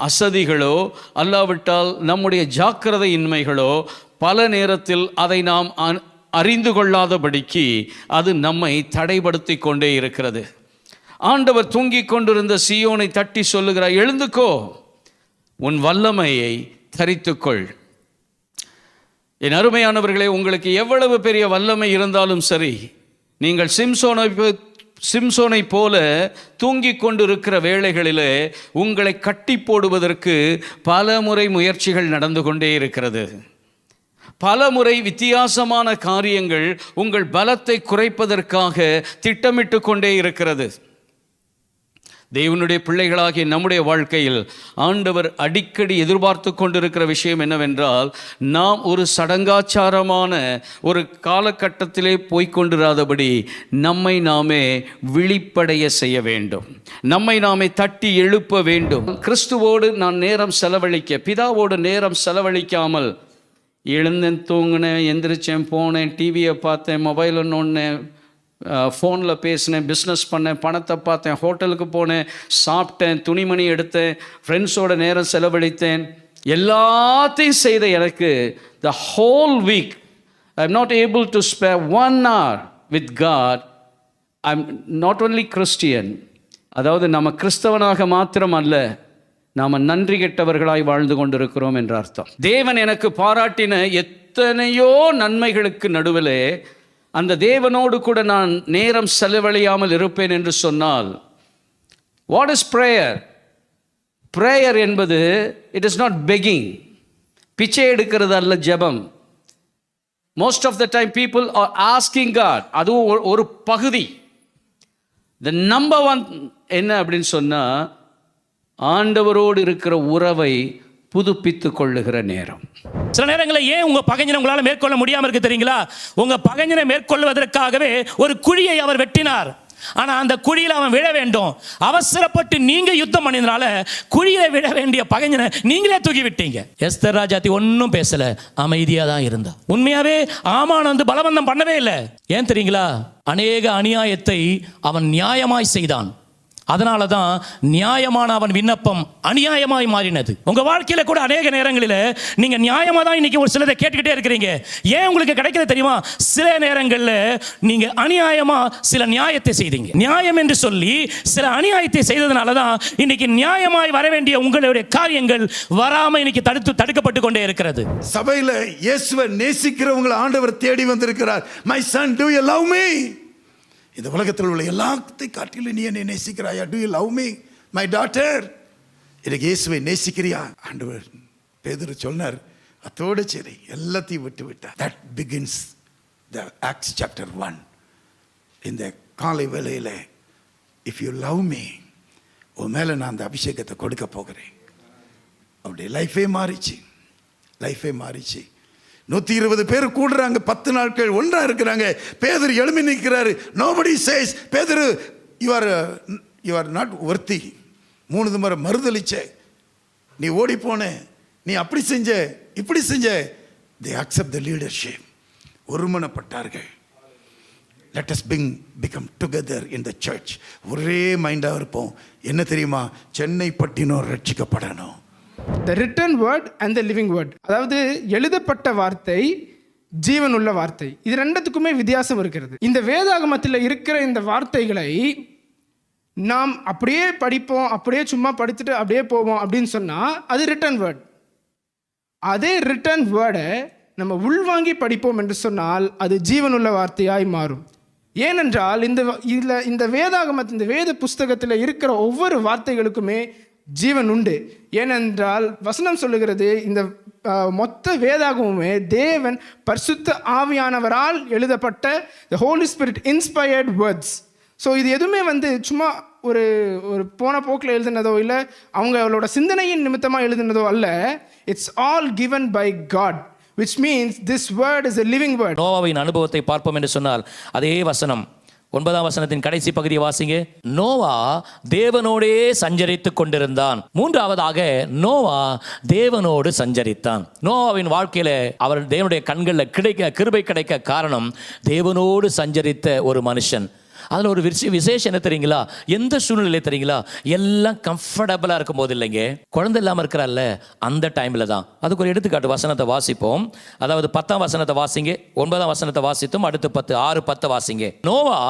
அசதிகளோ அல்லாவிட்டால் நம்முடைய ஜாக்கிரதையின்மைகளோ பல நேரத்தில் அதை நாம் அறிந்து கொள்ளாதபடிக்கு அது நம்மை தடைப்படுத்தி கொண்டே இருக்கிறது. ஆண்டவர் தூங்கிக் கொண்டிருந்த சீயோனை தட்டி சொல்லுகிறார், எழுந்துக்கோ, உன் வல்லமையை தரித்துக்கொள். என் அருமையானவர்களே, உங்களுக்கு எவ்வளவு பெரிய வல்லமை இருந்தாலும் சரி, நீங்கள் சிம்சோனை போல தூங்கிக் கொண்டிருக்கிற வேளைகளிலே உங்களை கட்டி போடுவதற்கு பல முறை முயற்சிகள் நடந்து கொண்டே இருக்கிறது. பல முறை வித்தியாசமான காரியங்கள் உங்கள் பலத்தை குறைப்பதற்காக திட்டமிட்டு கொண்டே இருக்கிறது. தேவனுடைய பிள்ளைகளாகிய நம்முடைய வாழ்க்கையில் ஆண்டவர் அடிக்கடி எதிர்பார்த்து கொண்டிருக்கிற விஷயம் என்னவென்றால், நாம் ஒரு சடங்காச்சாரமான ஒரு காலகட்டத்திலே போய்கொண்டிராதபடி நம்மை நாமே விழிப்படைய செய்ய வேண்டும், நம்மை நாமே தட்டி எழுப்ப வேண்டும். கிறிஸ்துவோடு நான் நேரம் செலவழிக்க, பிதாவோடு நேரம் செலவழிக்காமல் எழுந்தேன், தூங்கினேன், எந்திரிச்சேன், போனேன், டிவியை பார்த்தேன், மொபைலை நோண்டினேன், ஃபோனில் பேசினேன், பிஸ்னஸ் பண்ணேன், பணத்தை பார்த்தேன், ஹோட்டலுக்கு போனேன், சாப்பிட்டேன், துணிமணி எடுத்தேன், ஃப்ரெண்ட்ஸோட நேரம் செலவழித்தேன், எல்லாத்தையும் செய்த எனக்கு the whole week I am not able to spare 1 hour with God. I am not only Christian, அதாவது நம்ம கிறிஸ்தவனாக மாத்திரம் அல்ல, நாம் நன்றி கெட்டவர்களாய் வாழ்ந்து கொண்டிருக்கிறோம் என்ற அர்த்தம். தேவன் எனக்கு பாராட்டின எத்தனையோ நன்மைகளுக்கு நடுவிலே அந்த தேவனோடு கூட நான் நேரம் செலவழியாமல் இருப்பேன் என்று சொன்னால், வாட் இஸ் பிரேயர்? பிரேயர் என்பது இட் இஸ் நாட் பெக்கிங், பிச்சை எடுக்கிறது அல்ல ஜெபம். Most of the time people are asking God. அதுவும் ஒரு பகுதி. த நம்பர் 1 என்ன அப்படின்னு சொன்னால், ஆண்டவரோடு இருக்கிற உறவை புதுப்பித்து கொள்ளுகிற நேரம். சில நேரங்களில் ஏன் உங்க பகைஞனை உங்களால் மேற்கொள்ள முடியாமல் இருக்கு தெரியுங்களா? உங்க பகைஞனை மேற்கொள்வதற்காகவே ஒரு குழியை அவர் வெட்டினார். ஆனா அந்த குழியில் அவன் விழ வேண்டும். அவசரப்பட்டு நீங்க யுத்தம் பண்ணினால குழியில விழ வேண்டிய பகைஞனை நீங்களே தூக்கி விட்டீங்க. எஸ்தர் ராஜாத்தி ஒன்னும் பேசல, அமைதியா தான் இருந்தா. உண்மையாவே ஆமான் வந்து பலவந்தம் பண்ணவே இல்லை. ஏன் தெரியுங்களா? அநேக அநியாயத்தை அவன் நியாயமாய் செய்தான். அதனால தான் நியாயமான அவன் விண்ணப்பம் அநியாயமாய் மாறினது. உங்க வாழ்க்கையில கூட அநேக நேரங்களில் நீங்க நியாயமா தான் இன்னைக்கு ஒரு சிலதை கேட்டுக்கிட்டே இருக்கிறீங்க. ஏன் உங்களுக்கு கிடைக்கிறது தெரியுமா? சில நேரங்களில் நீங்க அநியாயமா சில நியாயத்தை செய்தீங்க. நியாயம் என்று சொல்லி சில அநியாயத்தை செய்ததுனால தான் இன்னைக்கு நியாயமாய் வர வேண்டிய உங்களுடைய காரியங்கள் வராம இன்னைக்கு தடுக்கப்பட்டு கொண்டே இருக்கிறது. சபையில இயேசுவை நேசிக்கிறவங்களை ஆண்டவர் தேடி வந்திருக்கிறார். My son, do you love me? இந்த உலகத்தில் உள்ள எல்லாத்தையும் காட்டிலும் நீ என்னை நேசிக்கிறாயா? Do you love me, my daughter? எனக்கு இயேசுவை நேசிக்கிறியா? ஆண்டவர் பேதுரு சொன்னார், அதோடு சரி எல்லாத்தையும் விட்டு விட்டார். That begins the Acts chapter 1. இந்த காலை வேளையில் if you love me, உன் மேலே நான் அந்த அபிஷேகத்தை கொடுக்க போகிறேன். அப்படி லைஃபே மாறிச்சு. 120 பேர் கூடுறாங்க, 10 நாட்கள் ஒன்றா இருக்கிறாங்க. பேதுரு எழும்பி நிற்கிறாரு. nobody says, பேதுரு you are not worthy. 3 முறை மறுதலிச்ச, நீ ஓடி போன, நீ அப்படி செஞ்ச, இப்படி செஞ்ச. they accept the leadership. ஒருமனப்பட்டார்கள். let us become together in the church. ஒரே மைண்டாக இருப்போம். என்ன தெரியுமா? சென்னை பட்டினம் ரட்சிக்கப்படணும். The written word and the living word, அதாவது எழுதப்பட்ட வார்த்தை, ஜீவன் உள்ள வார்த்தை, இது ரெண்டுத்துக்குமே வித்தியாசம் இருக்கிறது. இந்த வேதாகமத்தில் இருக்கிற இந்த வார்த்தைகளை நாம் அப்படியே படிப்போம், அப்படியே சும்மா படிச்சுட்டு அப்படியே போவோம் அப்படின்னு சொன்னால் அது ரிட்டன் வேர்ட். அதே ரிட்டன் வேர்டை நம்ம உள்வாங்கி படிப்போம் என்று சொன்னால் அது ஜீவனுள்ள வார்த்தையாய் மாறும். ஏனென்றால் இந்த வேதாகமத்தின் இந்த வேத புஸ்தகத்தில் இருக்கிற ஒவ்வொரு வார்த்தைகளுக்குமே ஜீவன் உண்டு. ஏனென்றால் வசனம் சொல்லுகிறது, இந்த மொத்த வேதாகமுமே தேவன் பரிசுத்த ஆவியானவரால் எழுதப்பட்ட the Holy Spirit inspired words. So இது எதுவுமே சும்மா ஒரு போன போக்கில் எழுதுனதோ இல்லை அவங்களோட சிந்தனையின் நிமித்தமாக எழுதுனதோ அல்ல. It's all given by God, which means this word is a living word. நோவாவின் அனுபவத்தை பார்ப்போம் என்று சொன்னால் அதே வசனம் 9ஆம் வசனத்தின் கடைசி பகுதியை வாசிங்க. நோவா தேவனோடே சஞ்சரித்துக் கொண்டிருந்தான். 3ஆவதாக நோவா தேவனோடு சஞ்சரித்தான். நோவாவின் வாழ்க்கையில அவர் தேவனுடைய கண்களில் கிருபை கிடைக்க காரணம் தேவனோடு சஞ்சரித்த ஒரு மனுஷன். அதில் ஒரு விசேஷம் என்ன தெரியுங்களா? எந்த சூழ்நிலை தெரியுங்களா? எல்லாம் கம்ஃபர்டபுளாக இருக்கும் போது இல்லைங்க, குழந்தை இல்லாமல் இருக்கிறாள்ல அந்த டைமில் தான். அதுக்கு ஒரு எடுத்துக்காட்டு வசனத்தை வாசிப்போம். அதாவது 10ஆம் வசனத்தை வாசிங்க, 9ஆம் வசனத்தை வாசித்தும் அடுத்து 6:10 வாசிங்க. நோவா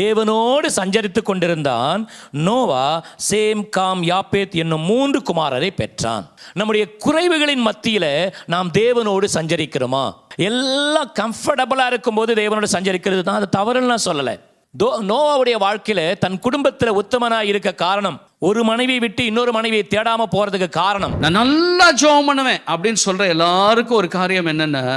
தேவனோடு சஞ்சரித்து கொண்டிருந்தான். நோவா சேம், காம், யாப்பேத் என்னும் 3 குமாரரை பெற்றான். நம்முடைய குறைவுகளின் மத்தியில் நாம் தேவனோடு சஞ்சரிக்கிறோமா? எல்லாம் கம்ஃபர்டபுளாக இருக்கும்போது தேவனோடு சஞ்சரிக்கிறது தான், அது தவறுன்னு நான் சொல்லலை. நோவாவுடைய வாழ்க்கையில தன் குடும்பத்தில் உத்தமனாய் இருக்க காரணம், ஒரு மனைவியை விட்டு இன்னொரு மனைவியை தேடாம போறதுக்கு காரணம். நான் நல்லா ஜெபம் பண்ணுவேன் அப்படின்னு சொல்ற எல்லாருக்கும் ஒரு காரியம் என்னன்னா,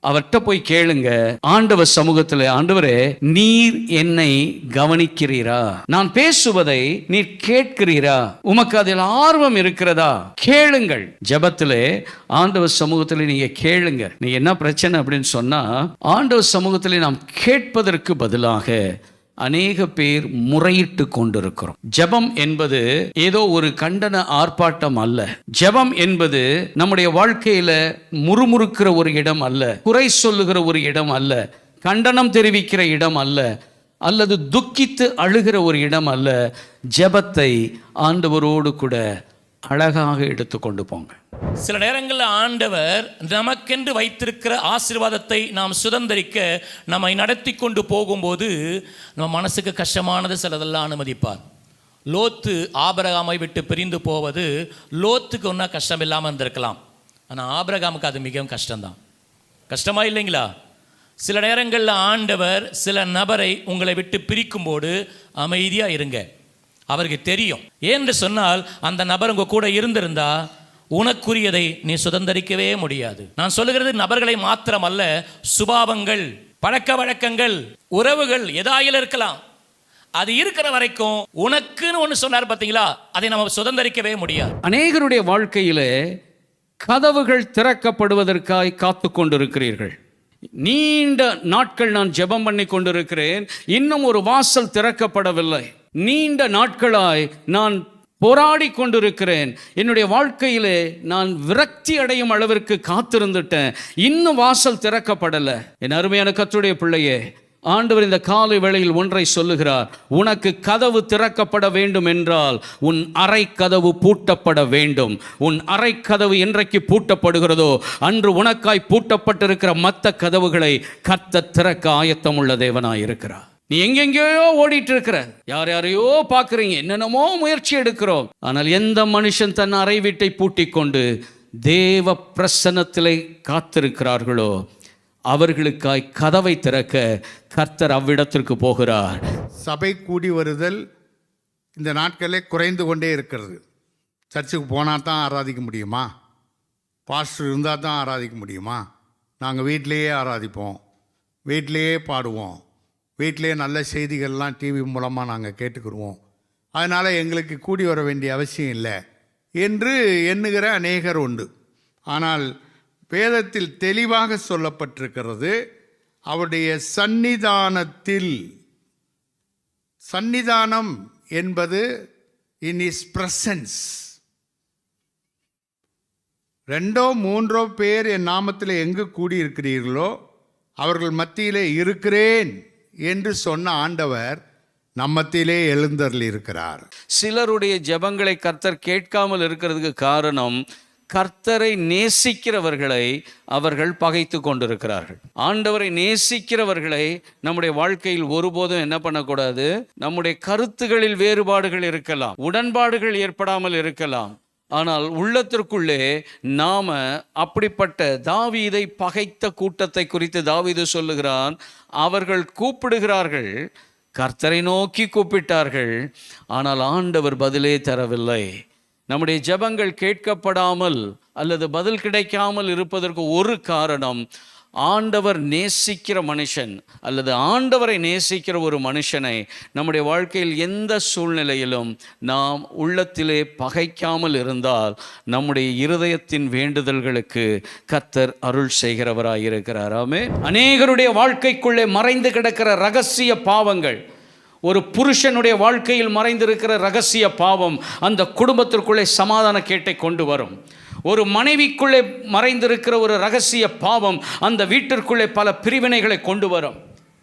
அவர்கிட்ட போய் கேளுங்க, ஆண்டவர் சமூகத்தில், ஆண்டவரே நீர் என்னை கவனிக்கிறீரா? நான் பேசுவதை நீர் கேட்கிறீரா? உமக்கு அதில் ஆர்வம் இருக்கிறதா? கேளுங்கள். ஜெபத்திலே ஆண்டவர் சமூகத்தில் நீங்க கேளுங்க. நீங்க என்ன பிரச்சனை அப்படின்னு சொன்னா, ஆண்டவர் சமூகத்தில் நாம் கேட்பதற்கு பதிலாக அநேக பேர் முறையிட்டு கொண்டிருக்கிறோம். ஜெபம் என்பது ஏதோ ஒரு கண்டன ஆர்ப்பாட்டம் அல்ல. ஜெபம் என்பது நம்முடைய வாழ்க்கையில முறுமுறுக்கிற ஒரு இடம் அல்ல, குறை சொல்லுகிற ஒரு இடம் அல்ல, கண்டனம் தெரிவிக்கிற இடம் அல்ல, அல்லது துக்கித்து அழுகிற ஒரு இடம் அல்ல. ஜெபத்தை ஆண்டவரோடு கூட அழகாக எடுத்துக்கொண்டு போங்க. சில நேரங்களில் ஆண்டவர் நமக்கென்று வைத்திருக்கிற ஆசீர்வாதத்தை நாம் சுதந்திரிக்க நம்மை நடத்தி கொண்டு போகும்போது நம்ம மனசுக்கு கஷ்டமானது சிலதெல்லாம் அனுமதிப்பார். லோத்து ஆபிரகாமை விட்டு பிரிந்து போவது லோத்துக்கு ஒன்றா கஷ்டம் இல்லாமல் இருந்திருக்கலாம், ஆனால் ஆபிரகாமுக்கு அது மிகவும் கஷ்டம்தான். கஷ்டமா இல்லைங்களா? சில நேரங்களில் ஆண்டவர் சில நபரை உங்களை விட்டு பிரிக்கும்போது அமைதியாக இருங்க. அவருக்கு தெரியும். ஏன்னு சொன்னால் அந்த நபர் உங்க கூட இருந்திருந்தா உனக்குரியதை நீ சுதந்திரிக்கவே முடியாது. நான் சொல்லுகிறது நபர்களை மாத்திரமல்ல, சுபாவங்கள், பழக்க வழக்கங்கள், உறவுகள் எதாயில இருக்கலாம். அது இருக்கிற வரைக்கும் உனக்குன்னு ஒன்று சொன்னார் பார்த்தீங்களா, அதை நம்ம சுதந்திரிக்கவே முடியாது. அநேகருடைய வாழ்க்கையிலே கதவுகள் திறக்கப்படுவதற்காய் காத்து கொண்டிருக்கிறீர்கள். நீண்ட நாட்கள் நான் ஜெபம் பண்ணி கொண்டிருக்கிறேன், இன்னும் ஒரு வாசல் திறக்கப்படவில்லை. நீண்ட நாட்களாய் நான் போராடி கொண்டிருக்கிறேன், என்னுடைய வாழ்க்கையிலே நான் விரக்தி அடையும் அளவிற்கு காத்திருந்துட்டேன், இன்னும் வாசல் திறக்கப்படலை. என் அருமையான கர்த்தருடைய பிள்ளையே, ஆண்டவர் இந்த காலை வேளையில் ஒன்றை சொல்லுகிறார். உனக்கு கதவு திறக்கப்பட வேண்டும் என்றால் உன் அறை கதவு பூட்டப்பட வேண்டும். உன் அறை கதவு என்றைக்கு பூட்டப்படுகிறதோ அன்று உனக்காய் பூட்டப்பட்டிருக்கிற மற்ற கதவுகளை கர்த்தர் திறக்க ஆயத்தம் உள்ள தேவனாய் இருக்கிறார். நீ எங்கெங்கேயோ ஓடிட்டு இருக்கிற, யாரையோ பார்க்குறீங்க, என்னென்னமோ முயற்சி எடுக்கிறோம், ஆனால் எந்த மனுஷன் தன் அறை வீட்டை பூட்டி கொண்டு தேவ பிரசன்னத்திலே காத்திருக்கிறார்களோ அவர்களுக்காய் கதவை திறக்க கர்த்தர் அவ்விடத்திற்கு போகிறார். சபை கூடி வருதல் இந்த நாட்களே குறைந்து கொண்டே இருக்கிறது. சர்ச்சுக்கு போனால் தான் ஆராதிக்க முடியுமா? பாஸ்டர் இருந்தால் தான் ஆராதிக்க முடியுமா? நாங்கள் வீட்டிலையே ஆராதிப்போம், வீட்டிலையே பாடுவோம், வீட்டிலே நல்ல செய்திகள்லாம் டிவி மூலமாக நாங்கள் கேட்டுக்கிடுவோம், அதனால் எங்களுக்கு கூடி வர வேண்டிய அவசியம் இல்லை என்று எண்ணுகிற அநேகர் உண்டு. ஆனால் வேதத்தில் தெளிவாக சொல்லப்பட்டிருக்கிறது, அவருடைய சந்நிதானத்தில், சந்நிதானம் என்பது இன் இஸ் பிரசன்ஸ். 2 3 பேர் என் நாமத்தில் எங்கு கூடியிருக்கிறீர்களோ அவர்கள் மத்தியிலே இருக்கிறேன் என்று சொன்ன ஆண்டவர் நம்மத்திலே எழுந்தருளி இருக்கிறார். சிலருடைய ஜெபங்களை கர்த்தர் கேட்காமல் இருக்கிறதுக்கு காரணம், கர்த்தரை நேசிக்கிறவர்களை அவர்கள் பகைத்து கொண்டிருக்கிறார்கள். ஆண்டவரை நேசிக்கிறவர்களை நம்முடைய வாழ்க்கையில் ஒருபோதும் என்ன பண்ணக்கூடாது, நம்முடைய கருத்துகளில் வேறுபாடுகள் இருக்கலாம், உடன்பாடுகள் ஏற்படாமல் இருக்கலாம், ஆனால் உள்ளத்திற்குள்ளே நாம அப்படிப்பட்ட தாவீதை பகைத்த கூட்டத்தை குறித்து தாவீது சொல்லுகிறான், அவர்கள் கூப்பிடுகிறார்கள், கர்த்தரை நோக்கி கூப்பிட்டார்கள், ஆனால் ஆண்டவர் பதிலே தரவில்லை. நம்முடைய ஜெபங்கள் கேட்கப்படாமல் அல்லது பதில் கிடைக்காமல் இருப்பதற்கு ஒரு காரணம், ஆண்டவர் நேசிக்கிற மனுஷன் அல்லது ஆண்டவரை நேசிக்கிற ஒரு மனுஷனை நம்முடைய வாழ்க்கையில் எந்த சூழ்நிலையிலும் நாம் உள்ளத்திலே பகைக்காமல் இருந்தால் நம்முடைய இருதயத்தின் வேண்டுதல்களுக்கு கர்த்தர் அருள் செய்கிறவராயிருக்கிறார். ஆமென். அநேகருடைய வாழ்க்கைக்குள்ளே மறைந்து கிடக்கிற ரகசிய பாவங்கள், ஒரு புருஷனுடைய வாழ்க்கையில் மறைந்திருக்கிற ரகசிய பாவம் அந்த குடும்பத்திற்குள்ளே சமாதான கேட்டை கொண்டு வரும். ஒரு மனைவிக்குள்ளே மறைந்திருக்கிற ஒரு ரகசிய பாவம் அந்த வீட்டிற்குள்ளே பல பிரிவினைகளை கொண்டு வரும்.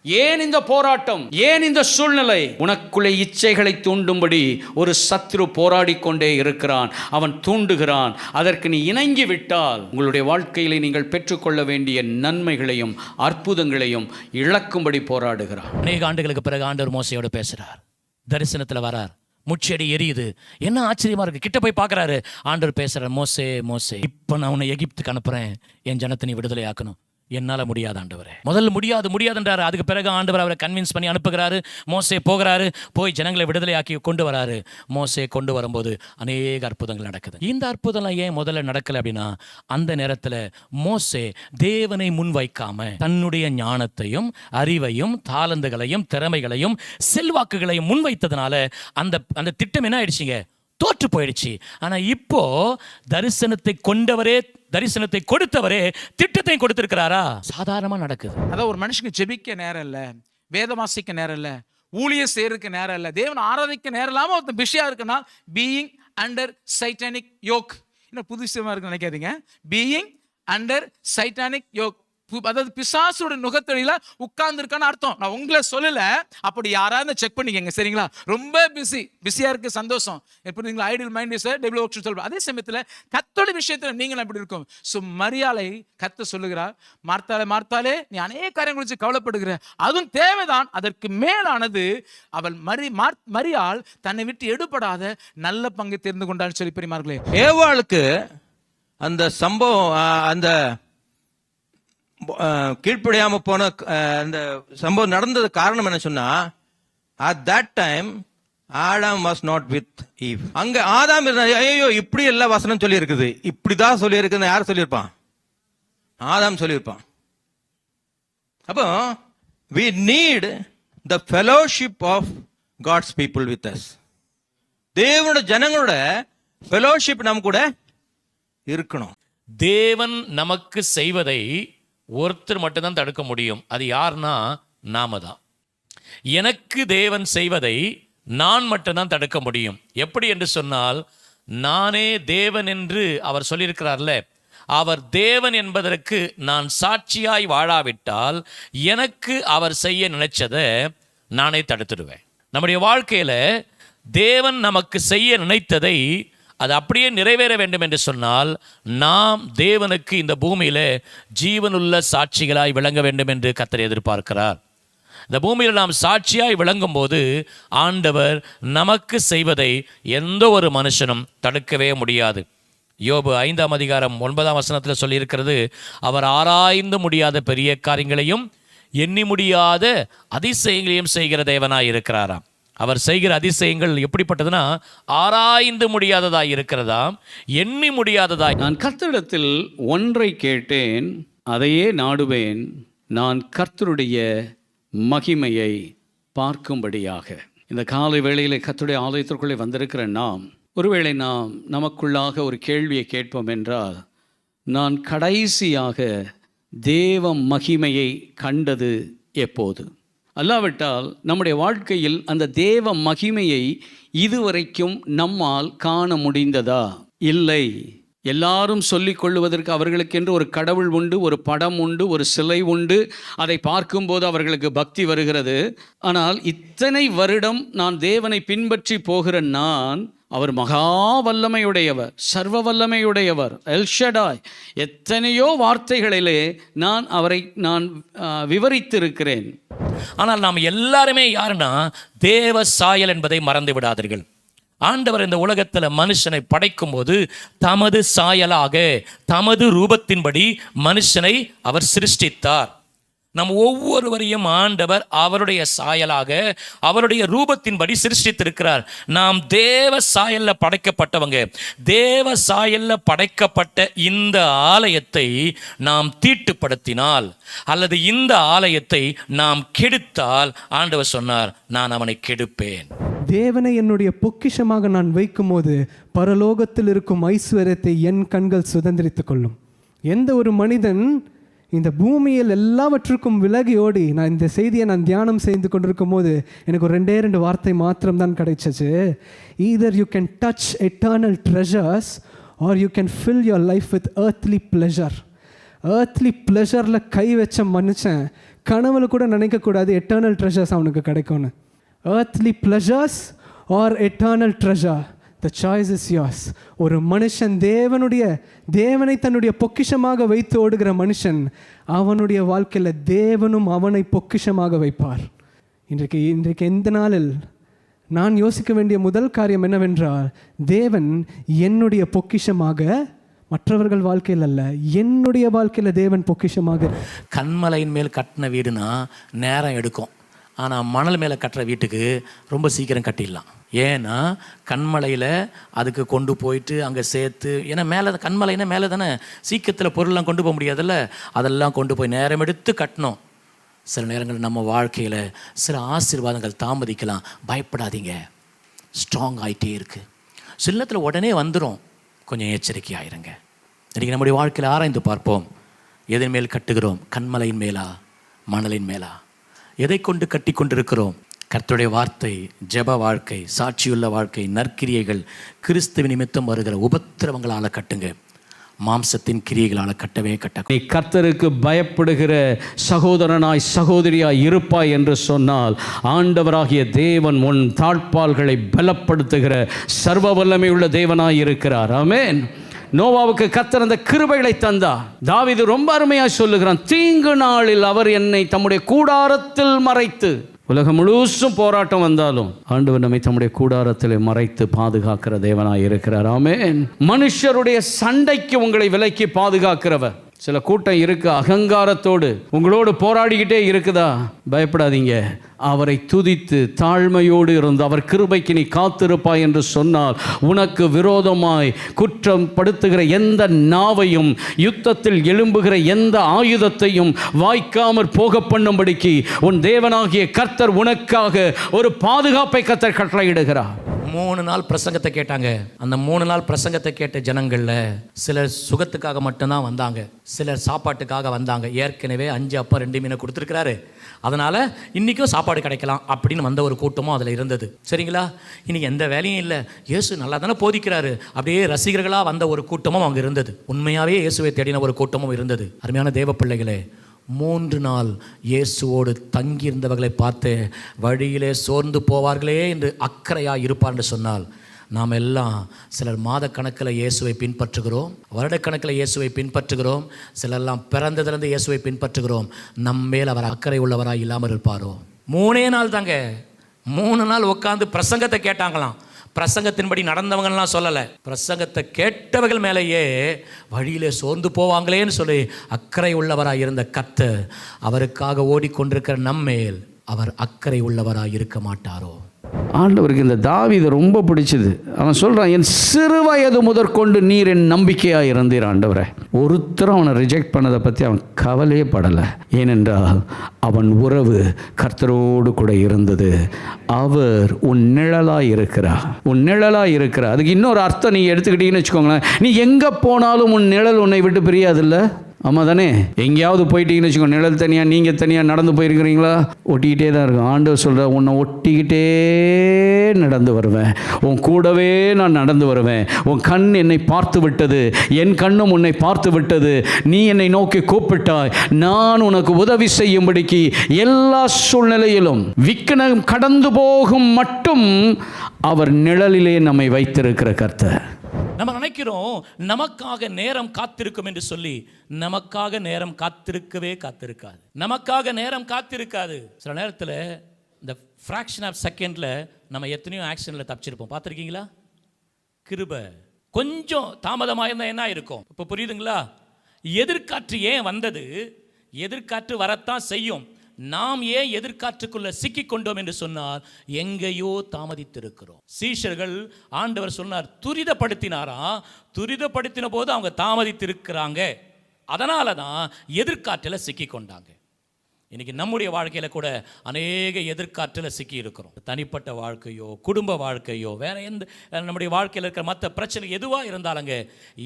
ஏன் இந்த போராட்டம், ஏன் இந்த சூழ்நிலை? உனக்குள்ளே இச்சைகளை தூண்டும்படி ஒரு சத்ரு போராடி கொண்டே இருக்கிறான், அவன் தூண்டுகிறான். அதற்கு நீ இணங்கி விட்டால் உங்களுடைய வாழ்க்கையிலே நீங்கள் பெற்றுக்கொள்ள வேண்டிய நன்மைகளையும் அற்புதங்களையும் இழக்கும்படி போராடுகிறான். அநேக ஆண்டுகளுக்கு பிறகு ஆண்டவர் மோசையோடு பேசுறார், தரிசனத்தில் வரார், முச்செடி எரியுது. என்ன ஆச்சரியமா இருக்கு, கிட்ட போய் பார்க்கறாரு, ஆண்டவர் பேசுறார், மோசே மோசே, இப்போ நான் உன்னை எகிப்துக்கு அனுப்புறேன், என் ஜனத்தை நீ விடுதலை ஆக்கணும். என்னால் முடியாது ஆண்டவரே, முதல்ல முடியாதுன்றாரு. அதுக்கு பிறகு ஆண்டவர் அவரை கன்வின்ஸ் பண்ணி அனுப்புகிறாரு. மோசே போகிறாரு, போய் ஜனங்களை விடுதலை ஆக்கி கொண்டு வராரு. மோசே கொண்டு வரும்போது அநேக அற்புதங்கள் நடக்குது. இந்த அற்புதம்லாம் ஏன் முதல்ல நடக்கலை அப்படின்னா, அந்த நேரத்தில் மோசே தேவனை முன் வைக்காம தன்னுடைய ஞானத்தையும் அறிவையும் தாளந்துகளையும் திறமைகளையும் செல்வாக்குகளையும் முன் வைத்ததுனால அந்த திட்டம் என்ன ஆயிடுச்சுங்க, தோற்று போயிடுச்சு. ஆனா இப்போ தரிசனத்தை கொடுத்தவரே திட்டத்தை கொடுத்திருக்கிறாரா? சாதாரணமா நடக்குது. அதான் ஒரு மனுஷனுக்கு ஜெபிக்க நேரம் இல்லை, வேத வாசிக்க நேரம் இல்லை, ஊழியம் செய்யறதுக்கு நேரம் இல்லை, தேவன் ஆராதிக்க நேரம் இல்லாமல் ஒருத்தன் பிஸியா இருக்குன்னா பீயிங் அண்டர் சைட்டானிக் யோக். இன்னும் புது விஷயமா இருக்கு நினைக்காதீங்க. பீயிங் அண்டர் சைட்டானிக் யோக், அதாவது பிசாசுடைய நுகத்தடியில உட்கார்ந்து இருக்கான்னு அர்த்தம். நான் உங்களை சொல்லல, அப்படி யாராவது செக் பண்ணிக்கங்க, சரிங்களா? ரொம்ப பிஸியா இருக்கு, சந்தோஷம். எப்படி ஐடியல் மைண்ட் இஸ் டெபிள் ஒர்க் சொல்றோம். அதே சமயத்துல கர்த்தருடைய விஷயத்துல நீங்களும் எப்படி இருக்கும்? ஸோ மரியாதை கர்த்தர் சொல்லுகிறார், மார்த்தாலே நீ அநேக காரியங்களை வச்சு கவலைப்படுகிற, அதுவும் தேவைதான், அதற்கு மேலானது அவள் மரியாள் தன்னை விட்டு எடுபடாத நல்ல பங்கை தெரிந்து கொண்டான்னு சொல்லி பெரியமார்களே. ஏவாளுக்கு அந்த சம்பவம், அந்த கீழ்ப்படியாம போன அந்த சம்பவம் நடந்தது காரணம் என்ன சொன்னா, at that time Adam was not with Eve. அங்க ஆதாம் இருந்தா, ஐயோ இப்படி எல்லா வசனம் சொல்லி இருக்குது, இப்படிதான் சொல்லி இருக்குது. யார் சொல்லியிருப்பான்? ஆதாம் சொல்லியிருப்பான். அப்போ we need the fellowship of God's people with us. தேவனுடைய ஜனங்களோட fellowship நம்ம கூட இருக்கணும். தேவன் நமக்கு செய்வதை ஒருத்தர் மட்டும்தான் தடுக்க முடியும். அது யாருன்னா நாம தான். எனக்கு தேவன் செய்வதை நான் மட்டும்தான் தடுக்க முடியும். எப்படி என்று சொன்னால், நானே தேவன் என்று அவர் சொல்லியிருக்கிறார்ல, அவர் தேவன் என்பதற்கு நான் சாட்சியாய் வாழாவிட்டால் எனக்கு அவர் செய்ய நினைச்சதை நானே தடுத்துடுவேன். நம்முடைய வாழ்க்கையில தேவன் நமக்கு செய்ய நினைத்ததை அது அப்படியே நிறைவேற வேண்டும் என்று சொன்னால், நாம் தேவனுக்கு இந்த பூமியில ஜீவனுள்ள சாட்சிகளாய் விளங்க வேண்டும் என்று கர்த்தர் எதிர்பார்க்கிறார். இந்த பூமியில் நாம் சாட்சியாய் விளங்கும் போது ஆண்டவர் நமக்கு செய்வதை எந்த ஒரு மனுஷனும் தடுக்கவே முடியாது. யோபு 5ஆம் அதிகாரம் 9ஆம் வசனத்தில் சொல்லியிருக்கிறது, அவர் ஆராய்ந்து முடியாத பெரிய காரியங்களையும் எண்ணி முடியாத அதிசயங்களையும் செய்கிற தேவனாய் இருக்கிறாராம். அவர் செய்கிற அதிசயங்கள் எப்படிப்பட்டதுன்னா, ஆராய்ந்து முடியாததாய் இருக்கிறதாம், எண்ணி முடியாததாய். நான் கர்த்தரிடத்தில் ஒன்றை கேட்டேன், அதையே நாடுவேன், நான் கர்த்தருடைய மகிமையை பார்க்கும்படியாக. இந்த காலை வேளையிலே கர்த்தருடைய ஆலயத்திற்குள்ளே வந்திருக்கிற நாம், ஒருவேளை நாம் நமக்குள்ளாக ஒரு கேள்வியை கேட்போம் என்றால், நான் கடைசியாக தேவ மகிமையை கண்டது எப்போது? அல்லாவிட்டால் நம்முடைய வாழ்க்கையில் அந்த தேவ மகிமையை இதுவரைக்கும் நம்மால் காண முடிந்ததா? இல்லை. எல்லாரும் சொல்லிக் கொள்வதற்கு அவர்களுக்கென்று ஒரு கடவுள் உண்டு, ஒரு படம் உண்டு, ஒரு சிலை உண்டு. அதை பார்க்கும்போது அவர்களுக்கு பக்தி வருகிறது. ஆனால் இத்தனை வருடம் நான் தேவனை பின்பற்றி போகிற நான், அவர் மகா வல்லமையுடையவர், சர்வ வல்லமையுடையவர், எல்ஷடாய், எத்தனையோ வார்த்தைகளிலே நான் அவரை விவரித்திருக்கிறேன். ஆனால் நாம் எல்லாருமே யாருன்னா தேவ சாயல் என்பதை மறந்து விடாதீர்கள். ஆண்டவர் இந்த உலகத்துல மனுஷனை படைக்கும் போது தமது சாயலாக தமது ரூபத்தின்படி மனுஷனை அவர் சிருஷ்டித்தார். நம் ஒவ்வொருவரையும் ஆண்டவர் அவருடைய சாயலாக அவருடைய ரூபத்தின்படி சிருஷ்டித்திருக்கிறார். நாம் தேவ சாயல்ல படைக்கப்பட்டவங்க. தேவ சாயல்ல படைக்கப்பட்ட இந்த ஆலயத்தை நாம் தீட்டுப்படுத்தினால் அல்லது இந்த ஆலயத்தை நாம் கெடுத்தால் ஆண்டவர் சொன்னார், நான் அவனை கெடுப்பேன். தேவனை என்னுடைய பொக்கிஷமாக நான் வைக்கும்போது பரலோகத்தில் இருக்கும் ஐஸ்வர்யத்தை என் கண்கள் சுதந்திரித்துக் கொள்ளும். எந்த ஒரு மனிதன் இந்த பூமியில் எல்லாவற்றுக்கும் விலகி ஓடி, நான் இந்த செய்தியை நான் தியானம் செய்து கொண்டிருக்கும் போது எனக்கு ஒரு 2 வார்த்தை மாத்திரம் தான் கிடைச்சிச்சு. Either you can touch eternal treasures or you can fill your life with earthly pleasure. earthly pleasureல கை வச்ச மனுஷன் கனவுல கூட நினைக்கக்கூடாது எட்டர்னல் ட்ரெஷர்ஸ் அவனுக்கு கிடைக்கும்னு. earthly pleasures or eternal treasure, the choice is yours. ஒரு மனுஷன் தேவனை தன்னுடைய பொக்கிஷமாக வைத்து ஓடுகிற மனுஷன், அவனுடைய வாழ்க்கையில் தேவனும் அவனை பொக்கிஷமாக வைப்பார். இன்றைக்கு எந்த நாளில் நான் யோசிக்க வேண்டிய முதல் காரியம் என்னவென்றால், தேவன் என்னுடைய பொக்கிஷமாக, மற்றவர்கள் வாழ்க்கையில் அல்ல, என்னுடைய வாழ்க்கையில் தேவன் பொக்கிஷமாக. கண்மலையின் மேல் கட்டின வீடுனா நேரம் எடுக்கும், ஆனால் மணல் மேலே கட்டுற வீட்டுக்கு ரொம்ப சீக்கிரம் கட்டிடலாம். ஏன்னா கண்மலையில் அதுக்கு கொண்டு போயிட்டு அங்கே சேர்த்து, ஏன்னா மேலே கண்மலைன்னா மேலே தானே, சீக்கிரத்தில் பொருள்லாம் கொண்டு போக முடியாதுல்ல, அதெல்லாம் கொண்டு போய் நேரம் எடுத்து கட்டணும். சில நேரங்கள் நம்ம வாழ்க்கையில் சில ஆசீர்வாதங்கள் தாமதிக்கலாம். பயப்படாதீங்க, ஸ்ட்ராங் ஆகிட்டே இருக்குது. சில நேரத்தில் உடனே வந்துடும், கொஞ்சம் எச்சரிக்கையாயிருங்க. இன்றைக்கி நம்முடைய வாழ்க்கையில் ஆராய்ந்து பார்ப்போம். எதன் மேல் கட்டுகிறோம்? கண்மலையின் மேலா, மணலின் மேலா? எதை கொண்டு கட்டி கொண்டிருக்கிறோம்? கர்த்தருடைய வார்த்தை, ஜெப வாழ்க்கை, சாட்சியுள்ள வாழ்க்கை, நற்கிரியைகள், கிறிஸ்துவ நிமித்தம் வருகிற உபத்திரவங்களால் கட்டுங்க. மாம்சத்தின் கிரியைகளால் கட்டவே கட்ட. நீ கர்த்தருக்கு பயப்படுகிற சகோதரனாய் சகோதரியாய் இருப்பாய் என்று சொன்னால், ஆண்டவராகிய தேவன் உன் தாழ்பால்களை பலப்படுத்துகிற சர்வ வல்லமையுள்ள தேவனாய் இருக்கிறார். ஆமென். நோவாவுக்கு கர்த்தர் அந்த கிருபைகளை தந்தார். தாவீது ரொம்ப அருமையாக சொல்லுகிறான், தீங்கு நாளில் அவர் என்னை தம்முடைய கூடாரத்தில் மறைத்து. உலகம் முழுசும் போராட்டம் வந்தாலும் ஆண்டவர் நம்மை தம்முடைய கூடாரத்தில் மறைத்து பாதுகாக்கிற தேவனாய் இருக்கிறார். ஆமென். மனுஷருடைய சண்டைக்கு உங்களை விலக்கி பாதுகாக்கிறவர். சில கூட்டம் இருக்கு, அகங்காரத்தோடு உங்களோடு போராடிக்கிட்டே இருக்குதா? பயப்படாதீங்க. அவரை துதித்து தாழ்மையோடு இருந்து அவர் கிருபைக்கு நீ காத்திருப்பாய் என்று சொன்னால், உனக்கு விரோதமாய் குற்றம் படுத்துகிற எந்த நாவையும், யுத்தத்தில் எழும்புகிற எந்த ஆயுதத்தையும் வாய்க்காமற் போக பண்ணும்படிக்கு உன் தேவனாகிய கர்த்தர் உனக்காக ஒரு பாதுகாப்பை கர்த்தர் கட்டளையிடுகிறார். 3 நாள் பிரசங்கத்தை கேட்டாங்க. அந்த 3 நாள் பிரசங்கத்தை கேட்ட ஜனங்கள்ல சிலர் சுகத்துக்காக மட்டும்தான் வந்தாங்க, சிலர் சாப்பாட்டுக்காக வந்தாங்க. ஏற்கனவே 5 அப்பா 2 மீனை கொடுத்துருக்கிறாரு, அதனால இன்னைக்கும் சாப்பாடு கிடைக்கலாம் அப்படின்னு வந்த ஒரு கூட்டமும் அதில் இருந்தது. சரிங்களா? இன்னைக்கு எந்த வேலையும் இல்லை, இயேசு நல்லா தானே போதிக்கிறாரு, அப்படியே ரசிகர்களாக வந்த ஒரு கூட்டமும் அங்கே இருந்தது. உண்மையாகவே இயேசுவை தேடின ஒரு கூட்டமும் இருந்தது. அருமையான தேவ பிள்ளைகளே, 3 நாள் இயேசுவோடு தங்கியிருந்தவர்களை பார்த்து வழியிலே சோர்ந்து போவார்களே என்று அக்கறையாக இருப்பார் என்று சொன்னால், நாம் எல்லாம் சிலர் மாதக்கணக்கில் இயேசுவை பின்பற்றுகிறோம், வருடக்கணக்கில் இயேசுவை பின்பற்றுகிறோம், சிலரெல்லாம் பிறந்ததிலிருந்து இயேசுவை பின்பற்றுகிறோம். நம்மேல் அவர் அக்கறை உள்ளவராக இல்லாமல் இருப்பாரோ? 3 நாள் தாங்க, 3 நாள் உட்காந்து பிரசங்கத்தை கேட்டாங்களாம். பிரசங்கத்தின்படி நடந்தவங்கலாம் சொல்லலை, பிரசங்கத்தை கேட்டவர்கள் மேலேயே வழியிலே சோர்ந்து போவாங்களேன்னு சொல்லி அக்கறை உள்ளவராக இருந்த கர்த்தர் அவருக்காக ஓடிக்கொண்டிருக்கிற நம்மேல் அவர் அக்கறை உள்ளவராக இருக்க மாட்டாரோ? ஆண்டவருக்கு இந்த தாவீது ரொம்ப பிடிச்சது. அவன் சொல்கிறான், என் சிறு வயது முதற்கொண்டு நீர் என் நம்பிக்கையாக இருந்தீர் ஆண்டவரே. ஒருத்தரும் அவனை ரிஜெக்ட் பண்ணதை பற்றி அவன் கவலையே படலை. ஏனென்றால் அவன் உறவு கர்த்தரோடு கூட இருந்தது. அவர் உன் நிழலாக இருக்கிறார், உன் நிழலாக இருக்கிறார். அதுக்கு இன்னொரு அர்த்தம் நீங்கள் எடுத்துக்கிட்டீங்கன்னு வச்சுக்கோங்களேன், நீ எங்கே போனாலும் உன் நிழல் உன்னை விட்டு பிரியாதில்ல. ஆமாம் தானே? எங்கேயாவது போயிட்டீங்கன்னு வச்சுக்கோங்க, நிழல் தனியாக நீங்கள் தனியாக நடந்து போயிருக்கிறீங்களா? ஒட்டிக்கிட்டே தான் இருக்கும். ஆண்டவர் சொல்கிற, உன்னை ஒட்டிக்கிட்டே நடந்து வருவேன், உன் கூடவே நான் நடந்து வருவேன். உன் கண் என்னை பார்த்து விட்டது, என் கண்ணும் உன்னை பார்த்து விட்டது. நீ என்னை நோக்கி கூப்பிட்டாய், நான் உனக்கு உதவி செய்யும்படிக்கு எல்லா சூழ்நிலையிலும் விக்கனம் கடந்து போகும் மட்டும் அவர் நிழலிலே நம்மை வைத்திருக்கிற கர்த்தர். நம்ம நினைக்கிறோம் நமக்காக நேரம் காத்திருக்கும் என்று சொல்லி, நமக்காக நேரம் காத்திருக்காது. நமக்காக நேரம் காத்திருக்காது. சில நேரத்தில் இந்த ஃப்ராக்ஷன் ஆஃப் செகண்டில் நம்ம எத்தனையோ ஆக்சிடென்ட்ல தப்பிச்சிருப்போம். பார்த்துருக்கீங்களா? கிருபை. கொஞ்சம் தாமதமாயிருந்தா என்ன இருக்கும்? இப்போ புரியுதுங்களா? எதிர்காற்று ஏன் வந்தது? எதிர்காற்று வரத்தான் செய்யும். நாம் ஏன் எதிர்காற்றுக்குள்ள சிக்கி கொண்டோம் என்று சொன்னால் எங்கேயோ தாமதித்திருக்கிறோம். சீஷர்கள் ஆண்டவர் சொன்னார் துரிதப்படுத்தினாரா, துரிதப்படுத்தின போது அவங்க தாமதித்திருக்கிறாங்க. அதனால தான் எதிர்காற்றில் சிக்கி கொண்டாங்க. இன்னைக்கு நம்முடைய வாழ்க்கையில் கூட அநேக எதிர்காற்றில் சிக்கி இருக்கிறோம். தனிப்பட்ட வாழ்க்கையோ குடும்ப வாழ்க்கையோ வேற எந்த நம்முடைய வாழ்க்கையில் இருக்கிற மற்ற பிரச்சனை எதுவாக இருந்தாலுங்க,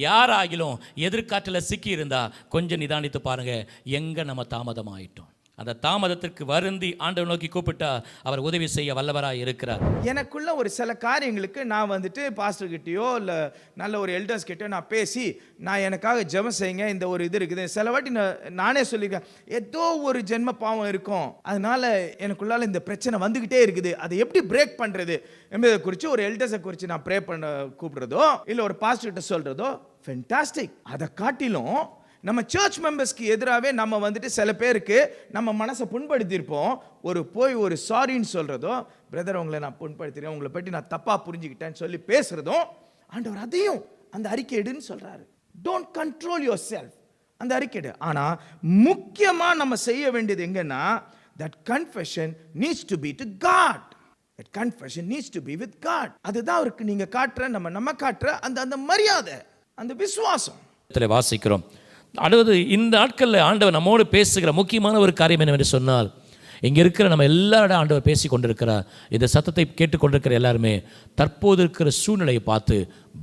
யாராகிலும் எதிர்காற்றில் சிக்கி இருந்தால் கொஞ்சம் நிதானித்து பாருங்க, எங்கே நம்ம தாமதம் ஆயிட்டோம். அந்த தாமதத்திற்கு வருந்தி ஆண்டவர் நோக்கி கூப்பிட்டா அவர் உதவி செய்ய வல்லவராய் இருக்கிறார். எனக்குள்ள ஒரு சில காரியங்களுக்கு நான் வந்துட்டு பாஸ்டர் கிட்டேயோ இல்லை நல்ல ஒரு எல்டர்ஸ் கிட்டயோ நான் பேசி நான் எனக்காக ஜெபம் செய்யுங்க, இந்த ஒரு இது இருக்குது. சில வாட்டி நானே சொல்லியிருக்கேன், ஏதோ ஒரு ஜென்ம பாவம் இருக்கும், அதனால எனக்குள்ளால இந்த பிரச்சனை வந்துக்கிட்டே இருக்குது, அதை எப்படி பிரேக் பண்ணுறது என்பதை குறித்து ஒரு எல்டர்ஸை குறித்து நான் ப்ரே பண்ண கூப்பிடுறதோ இல்லை ஒரு பாஸ்டர் கிட்ட சொல்கிறதோ ஃபென்டாஸ்டிக். அதை காட்டிலும் நம்ம சர்ச் மெம்பர்ஸ்க்கு எதிராகவே நம்ம வந்துட்டு சில பேருக்கு நம்ம மனசை புண்படுத்தியிருப்போம். ஒரு சாரின்னு சொல்கிறதோ, பிரதர் உங்களை நான் புண்படுத்திடுறேன், உங்களை பற்றி நான் தப்பாக புரிஞ்சுக்கிட்டேன்னு சொல்லி பேசுகிறதும் ஆண்டவர் அதையும் அந்த அறிக்கைடுன்னு சொல்கிறாரு. டோன்ட் கண்ட்ரோல் யுவர் செல்ஃப், அந்த அறிக்கைடு. ஆனால் முக்கியமாக நம்ம செய்ய வேண்டியது எங்கன்னா, that confession needs to be to God. That confession needs to be with God. அதுதான் அவருக்கு நீங்கள் காட்டுற நம்ம காட்டுற அந்த மரியாதை, அந்த விசுவாசம். வாசிக்கிறோம். அடுத்து இந்த நாட்களில் ஆண்டவர் நம்மோடு பேசுகிற முக்கியமான ஒரு காரியம் என்னவென்று சொன்னால், இங்கே இருக்கிற நம்ம எல்லாரோட ஆண்டவர் பேசி கொண்டிருக்கிறார். இந்த சத்தத்தை கேட்டுக்கொண்டிருக்கிற எல்லாருமே தற்போது இருக்கிற சூழ்நிலையை பார்த்து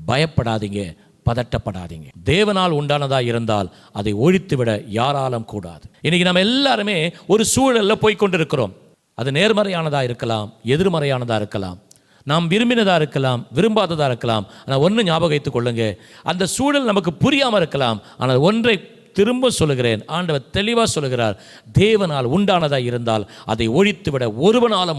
பயப்படாதீங்க, பதட்டப்படாதீங்க. தேவனால் உண்டானதாக இருந்தால் அதை ஒழித்துவிட யாராலும் கூடாது. இன்னைக்கு நம்ம எல்லாருமே ஒரு சூழலில் போய்கொண்டிருக்கிறோம். அது நேர்மறையானதாக இருக்கலாம், எதிர்மறையானதாக இருக்கலாம், நாம் விரும்பினதாக இருக்கலாம், விரும்பாததாக இருக்கலாம். ஆனால் ஒன்று ஞாபகம் வைத்துக் கொள்ளுங்க, அந்த சூழல் நமக்கு புரியாமல் இருக்கலாம். ஆனால் ஒன்றை திரும்ப சொல்லுகிறேன், ஆண்டவர் தெளிவாக சொல்லுகிறார், தேவனால் உண்டானதாக இருந்தால் அதை ஒழித்துவிட ஒருவனால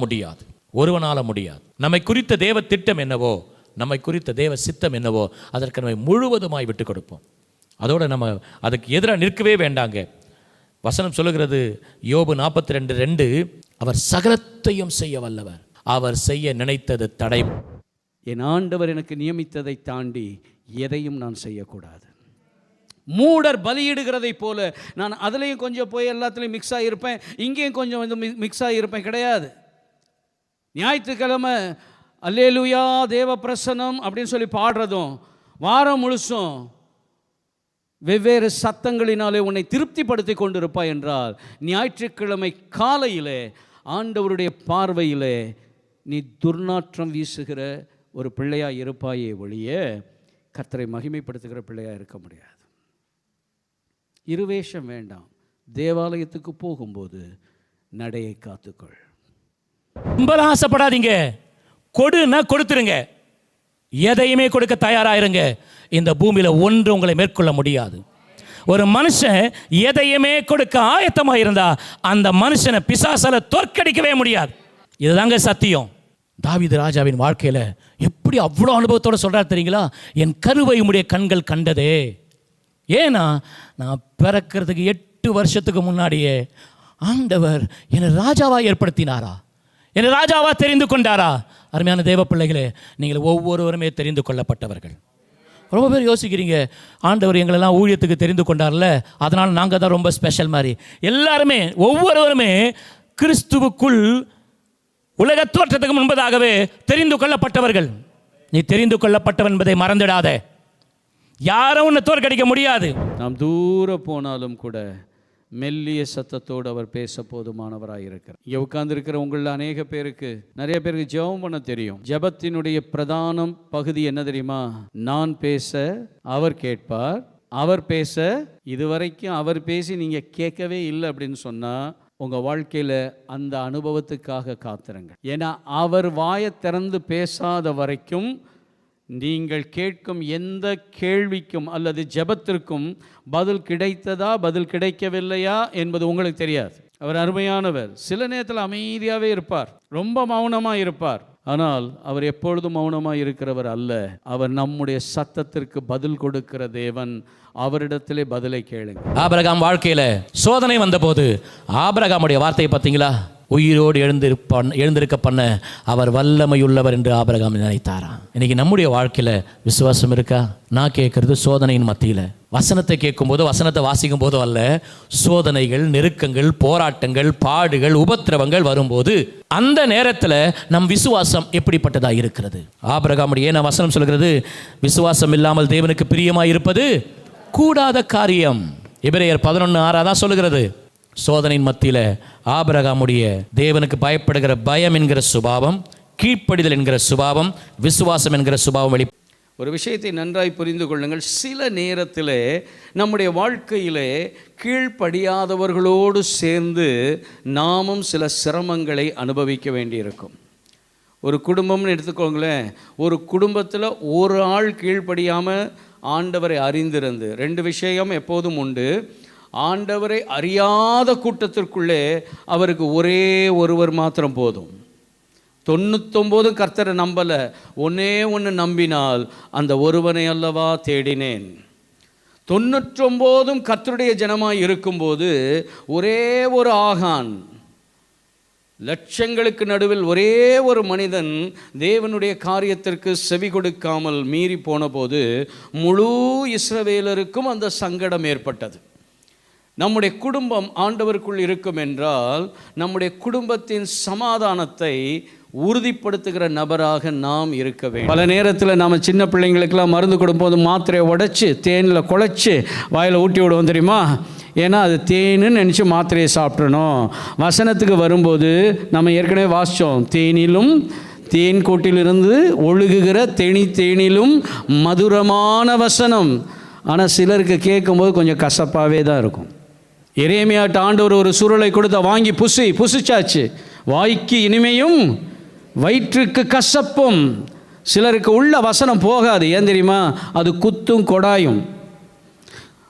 முடியாது. நம்மை குறித்த தேவ திட்டம் என்னவோ, நம்மை குறித்த தேவ சித்தம் என்னவோ, அதற்கு நம்மை முழுவதுமாய் விட்டு கொடுப்போம். அதோடு நம்ம அதுக்கு எதிராக நிற்கவே வேண்டாங்க. வசனம் சொல்லுகிறது, யோபு 42:2, அவர் சகலத்தையும் செய்ய வல்லவர், அவர் செய்ய நினைத்தது தடை. என் ஆண்டவர் எனக்கு நியமித்ததை தாண்டி எதையும் நான் செய்யக்கூடாது. மூடர் பலியிடுகிறதை போல நான் அதுலேயும் கொஞ்சம் போய் எல்லாத்துலேயும் மிக்ஸ் ஆகியிருப்பேன், இங்கேயும் கொஞ்சம் வந்து மிக்ஸ் ஆகியிருப்பேன் கிடையாது. ஞாயிற்றுக்கிழமை அல்லேலூயா தேவ பிரசன்னம் அப்படின்னு சொல்லி பாடுறதும், வாரம் முழுசும் வெவ்வேறு சத்தங்களினாலே உன்னை திருப்திப்படுத்தி கொண்டிருப்பாய் என்றால், ஞாயிற்றுக்கிழமை காலையிலே ஆண்டவருடைய பார்வையிலே நீ துர்நாற்றம் வீசுகிற ஒரு பிள்ளையாக இருப்பாயே ஒழிய கர்த்தரை மகிமைப்படுத்துகிற பிள்ளையாக இருக்க முடியாது. இருவேஷம் வேண்டாம். தேவாலயத்துக்கு போகும்போது நடையை காத்துக்கொள். ரொம்ப ஆசைப்படாதீங்க, கொடுன்னா கொடுத்துருங்க, எதையுமே கொடுக்க தயாராயிருங்க. இந்த பூமியில் ஒன்று உங்களை மேற்கொள்ள முடியாது. ஒரு மனுஷன் எதையுமே கொடுக்க ஆயத்தமாக இருந்தா அந்த மனுஷனை பிசாசால தோற்கடிக்கவே முடியாது. இதுதாங்க சத்தியம். தாவீது ராஜாவின் வாழ்க்கையில் எப்படி அவ்வளோ அனுபவத்தோடு சொல்கிறார் தெரியுங்களா? என் கருவை உம்முடைய கண்கள் கண்டதே. ஏன்னா நான் பிறக்கிறதுக்கு 8 வருஷத்துக்கு முன்னாடியே ஆண்டவர் என்னை ராஜாவாக ஏற்படுத்தினாரா, என்னை ராஜாவாக தெரிந்து கொண்டாரா? அருமையான தேவ பிள்ளைகளே, நீங்கள் ஒவ்வொருவருமே தெரிந்து கொள்ளப்பட்டவர்கள். ரொம்ப பேர் யோசிக்கிறீங்க, ஆண்டவர் எங்களெல்லாம் ஊழியத்துக்கு தெரிந்து கொண்டார்ல, அதனால் நாங்கள் தான் ரொம்ப ஸ்பெஷல் மாதிரி. எல்லாருமே ஒவ்வொருவருமே கிறிஸ்துவுக்குள் உலக தோற்றத்துக்கு முன்பதாகவே தெரிந்து கொள்ளப்பட்டவர்கள். நீ தெரிந்து கொள்ளப்பட்டவன் என்பதை மறந்துடாத. யாரும் உன்னை தோற்கடிக்க முடியாது. நாம் தூர போனாலும் கூட மெல்லிய சத்தத்தோடு அவர் பேச போதுமானவராக இருக்கிறார். இங்கே உட்கார்ந்துருக்கிற உங்களில் அநேக பேருக்கு, நிறைய பேருக்கு ஜெபம் பண்ண தெரியும். ஜெபத்தினுடைய பிரதான பகுதி என்ன தெரியுமா? நான் பேச அவர் கேட்பார், அவர் பேச இதுவரைக்கும் அவர் பேசி நீங்கள் கேட்கவே இல்லை அப்படின்னு சொன்னால் உங்கள் வாழ்க்கையில் அந்த அனுபவத்துக்காக காத்துருங்க. ஏன்னா அவர் வாயை திறந்து பேசாத வரைக்கும் நீங்கள் கேட்கும் எந்த கேள்விக்கும் அல்லது ஜெபத்திற்கும் பதில் கிடைத்ததா பதில் கிடைக்கவில்லையா என்பது உங்களுக்கு தெரியாது. அவர் அருமையானவர். சில நேரத்தில் அமைதியாகவே இருப்பார், ரொம்ப மௌனமாக இருப்பார். ஆனால் அவர் எப்பொழுதும் மௌனமாக இருக்கிறவர் அல்ல. அவர் நம்முடைய சத்தத்திற்கு பதில் கொடுக்கிற தேவன். அவரிடத்திலே பதிலை கேளுங்க. ஆபிரகாம் வாழ்க்கையில் சோதனை வந்தபோது ஆபிரகாமுடைய வார்த்தையை பார்த்தீங்களா? உயிரோடு எழுந்திருக்க பண்ண அவர் வல்லமையுள்ளவர் என்று ஆபிரகாம் நினைத்தாராம். இன்னைக்கு நம்முடைய வாழ்க்கையில விசுவாசம் இருக்கா? நான் கேட்கறது சோதனையின் மத்தியில வசனத்தை கேட்கும் போது, வசனத்தை வாசிக்கும் போதோ அல்ல, சோதனைகள், நெருக்கங்கள், போராட்டங்கள், பாடுகள், உபத்திரவங்கள் வரும்போது அந்த நேரத்தில் நம் விசுவாசம் எப்படிப்பட்டதா இருக்கிறது? ஆபிரகாமுடைய ஏன் வசனம் சொல்கிறது, விசுவாசம் இல்லாமல் தேவனுக்கு பிரியமாய் இருப்பது கூடாத காரியம். எபிரேயர் 11:6 தான் சொல்லுகிறது. சோதனையின் மத்தியில ஆபிரகாமுடைய தேவனுக்கு பயப்படுகிற பயம் என்கிற சுபாவம், கீழ்ப்படிதல் என்கிற சுபாவம், விசுவாசம் என்கிற சுபாவம் வெளி. ஒரு விஷயத்தை நன்றாய் புரிந்து கொள்ளுங்கள். சில நேரத்தில் நம்முடைய வாழ்க்கையிலே கீழ்ப்படியாதவர்களோடு சேர்ந்து நாமும் சில சிரமங்களை அனுபவிக்க வேண்டியிருக்கும். ஒரு குடும்பம்னு எடுத்துக்கோங்களேன். ஒரு குடும்பத்தில் ஒரு ஆள் கீழ்ப்படியாமல் ஆண்டவரை அறிந்திருந்து, 2 விஷயம் எப்போதும் உண்டு. ஆண்டவரை அறியாத கூட்டத்திற்குள்ளே அவருக்கு ஒரே ஒருவர் மாத்திரம் போதும். 99 கர்த்தரை நம்பலை, ஒன்னே ஒன்று நம்பினால் அந்த ஒருவனை அல்லவா தேடினேன். 99 கர்த்தருடைய ஜனமாய் இருக்கும்போது ஒரே ஒரு ஆகான், லட்சங்களுக்கு நடுவில் ஒரே ஒரு மனிதன் தேவனுடைய காரியத்திற்கு செவி கொடுக்காமல் மீறி போன போது முழு இஸ்ரவேலருக்கும் அந்த சங்கடம் ஏற்பட்டது. நம்முடைய குடும்பம் ஆண்டவருக்குள் இருக்கும் என்றால் நம்முடைய குடும்பத்தின் சமாதானத்தை உறுதிப்படுத்துகிற நபராக நாம் இருக்க வேண்டும். பல நேரத்தில் நாம் சின்ன பிள்ளைங்களுக்கெல்லாம் மருந்து கொடுக்கும்போது மாத்திரையை உடைச்சி தேனில் குழைச்சி வாயில் ஊட்டி விடுவோம், தெரியுமா? ஏன்னா அது தேன்னு நினச்சி மாத்திரையை சாப்பிட்றணும். வசனத்துக்கு வரும்போது நம்ம ஏற்கனவே வாசித்தோம், தேனிலும் தேன் கூட்டிலிருந்து ஒழுகுகிற தேனிலும் மதுரமான வசனம். ஆனால் சிலருக்கு கேட்கும்போது கொஞ்சம் கசப்பாகவே தான் இருக்கும். எரேமியாட்ட ஆண்டவர் ஒரு சுருளை கொடுத்த, வாங்கி புசிச்சாச்சு, வாய்க்கு இனிமையும் வயிற்றுக்கு கசப்பும். சிலருக்கு உள்ள வசனம் போகாது. ஏன் தெரியுமா? அது குத்தும் கொடாயும்.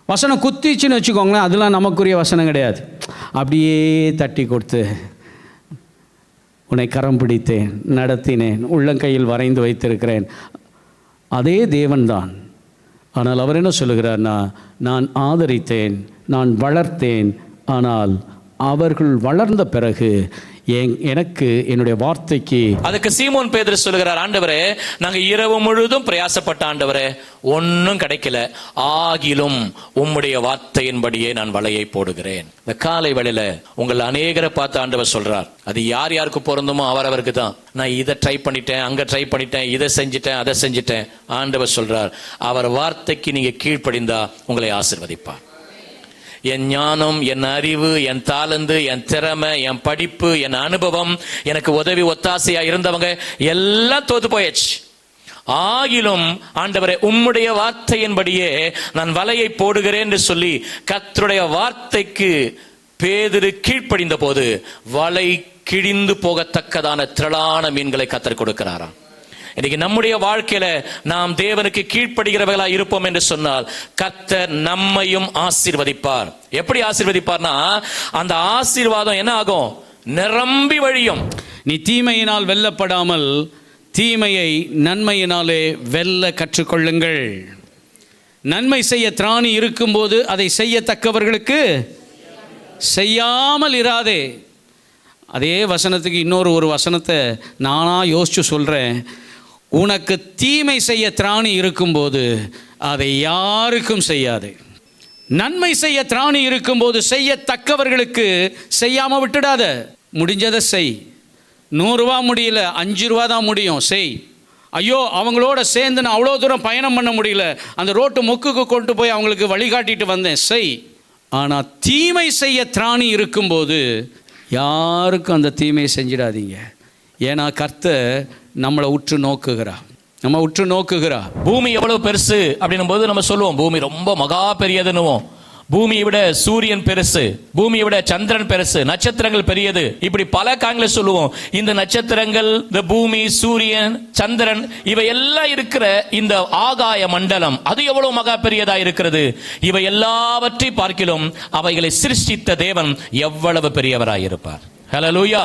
வசனம் குத்திச்சுன்னு வச்சுக்கோங்களேன், அதெல்லாம் நமக்குரிய வசனம் கிடையாது. அப்படியே தட்டி கொடுத்து, உன்னை கரம் பிடித்தேன், நடத்தினேன், உள்ளங்கையில் வரைந்து வைத்திருக்கிறேன், அதே தேவன்தான். ஆனால் அவர் என்ன சொல்லுகிறார்னா, நான் ஆதரித்தேன், நான் வளர்த்தேன், ஆனால் அவர்கள் வளர்ந்த பிறகு எனக்கு என்னுடைய வார்த்தைக்கு. அதுக்கு சீமோன் பேதுரு சொல்லுகிறார், ஆண்டவரே நாங்க இரவு முழுதும் பிரயாசப்பட்ட ஆண்டவரே, ஒன்னும் கிடைக்கல, ஆகிலும் உம்முடைய வார்த்தையின்படியே நான் வலையை போடுகிறேன். இந்த காலை வேளையில உங்கள் அநேகரை பார்த்து ஆண்டவர் சொல்றார், அது யார் யாருக்கு பொருந்துமோ அவரவருக்கு தான். நான் இதை ட்ரை பண்ணிட்டேன், அங்க ட்ரை பண்ணிட்டேன், இதை செஞ்சிட்டேன், அதை செஞ்சிட்டேன். ஆண்டவர் சொல்றார், அவர் வார்த்தைக்கு நீங்க கீழ்ப்படிந்தா உங்களை ஆசீர்வதிப்பார். என் ஞானம், என் அறிவு, என் தாளந்து, என் திறமை, என் படிப்பு, என் அனுபவம், எனக்கு உதவி ஒத்தாசையா இருந்தவங்க எல்லாம் தோத்து போயாச்சு. ஆகிலும் ஆண்டவரே உம்முடைய வார்த்தையின்படியே நான் வலையை போடுகிறேன் என்று சொல்லி கர்த்தருடைய வார்த்தைக்கு பேதுரு கீழ்ப்படிந்த போது வலை கிழிந்து போகத்தக்கதான திரளான மீன்களை கர்த்தர் கொடுக்கிறாராம். இன்னைக்கு நம்முடைய வாழ்க்கையில நாம் தேவனுக்கு கீழ்ப்படுகிறவர்களா இருப்போம் என்று சொன்னால் கர்த்தர் நம்மையும் ஆசீர்வதிப்பார். எப்படி ஆசீர்வதிப்பார்னா, அந்த ஆசீர்வாதம் என்ன ஆகும்? நிரம்பி வழியும். நீ தீமையினால் வெல்லப்படாமல் தீமையை நன்மையினாலே வெல்ல கற்றுக்கொள்ளுங்கள். நன்மை செய்ய திராணி இருக்கும்போது அதை செய்யத்தக்கவர்களுக்கு செய்யாமல் இராதே. அதே வசனத்துக்கு இன்னொரு வசனத்தை நானாக யோசிச்சு சொல்கிறேன். உனக்கு தீமை செய்ய திராணி இருக்கும்போது அதை யாருக்கும் செய்யாதே. நன்மை செய்ய திராணி இருக்கும்போது செய்யத்தக்கவர்களுக்கு செய்யாமல் விட்டுடாத. முடிஞ்சதை செய். 100 ரூபா முடியல, 5 ரூபா தான் முடியும், செய். ஐயோ அவங்களோட சேர்ந்து நான் அவ்வளோ தூரம் பயணம் பண்ண முடியல, அந்த ரோட்டு மொக்குக்கு கொண்டு போய் அவங்களுக்கு வழிகாட்டிட்டு வந்தேன், செய். ஆனால் தீமை செய்ய திராணி இருக்கும்போது யாருக்கும் அந்த தீமையை செஞ்சிடாதீங்க. ஏன்னா கர்த்தர் நம்மளை உற்று நோக்குகிறா. பூமி எவ்வளவு பெருசு அப்படின்னும் போது நம்ம சொல்லுவோம், பூமி ரொம்ப மகா பெரியதுன்னுவோம். பூமியை விட சூரியன் பெருசு, பூமியை விட சந்திரன் பெருசு, நட்சத்திரங்கள் பெரியது, இப்படி பல காரியங்களை சொல்லுவோம். இந்த நட்சத்திரங்கள், இந்த பூமி, சூரியன், சந்திரன், இவை எல்லாம் இருக்கிற இந்த ஆகாய மண்டலம் அது எவ்வளவு மகா பெரியதா இருக்கிறது. இவை எல்லாவற்றை பார்க்கிலும் அவைகளை சிருஷ்டித்த தேவன் எவ்வளவு பெரியவராயிருப்பார். ஹல்லேலூயா.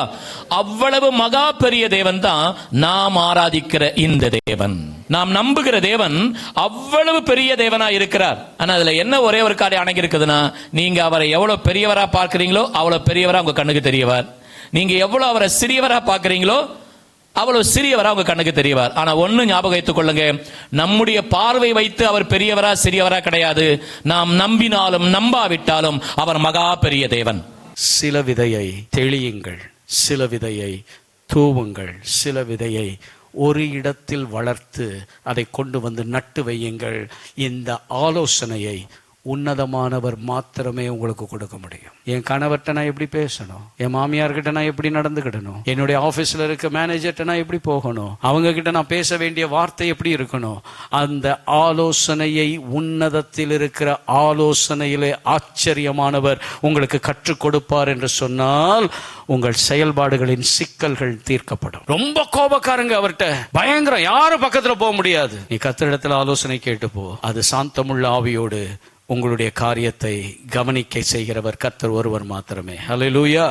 அவ்வளவு மகா பெரிய தேவன் தான் நாம் ஆராதிக்கிற இந்த தேவன், நாம் நம்புகிற தேவன் அவ்வளவு பெரிய தேவனா இருக்கிறார். ஆனா அதுல என்ன ஒரே ஒரு காரியம் அடங்கி இருக்குதுன்னா, நீங்க அவரை எவ்வளவு பெரியவரா பார்க்கிறீங்களோ அவ்வளவு பெரியவரா உங்க கண்ணுக்கு தெரியவார். நீங்க எவ்வளவு அவரை சிறியவரா பார்க்கறீங்களோ அவ்வளவு சிறியவரா உங்க கண்ணுக்கு தெரியவார். ஆனா ஒண்ணு ஞாபகம் வைத்துக் கொள்ளுங்க, நம்முடைய பார்வை வைத்து அவர் பெரியவரா சிறியவரா கிடையாது. நாம் நம்பினாலும் நம்பாவிட்டாலும் அவர் மகா பெரிய தேவன். சில விதையை தெளியுங்கள், சில விதையை தூவுங்கள், சில விதையை ஒரு இடத்தில் வளர்த்து அதை கொண்டு வந்து நட்டு வையுங்கள். இந்த ஆலோசனையை உன்னதமானவர் மாத்திரமே உங்களுக்கு கொடுக்க முடியும். என் கணவர்கிட்ட நான் எப்படி பேசணும், என் மாமியார்கிட்ட நான் எப்படி நடந்துக்கிடணும், என்னுடைய ஆஃபீஸில் இருக்க மேனேஜர்கிட்ட நான் எப்படி போகணும், அவங்க கிட்ட நான் பேச வேண்டிய வார்த்தை எப்படி இருக்கணும், அந்த ஆலோசனையை உன்னதத்தில் இருக்கிற ஆலோசனையிலே ஆச்சரியமானவர் உங்களுக்கு கற்றுக் கொடுப்பார் என்று சொன்னால் உங்கள் செயல்பாடுகளின் சிக்கல்கள் தீர்க்கப்படும். ரொம்ப கோபக்காரங்க அவர்கிட்ட, பயங்கரம், யாரும் பக்கத்துல போக முடியாது. நீ கர்த்தரிடத்தில் ஆலோசனை கேட்டு போ. அது சாந்தமுள்ள ஆவியோடு உங்களுடைய காரியத்தை கவனிக்க செய்கிறவர் கர்த்தர் ஒருவர் மாத்திரமே. ஹல்லேலூயா.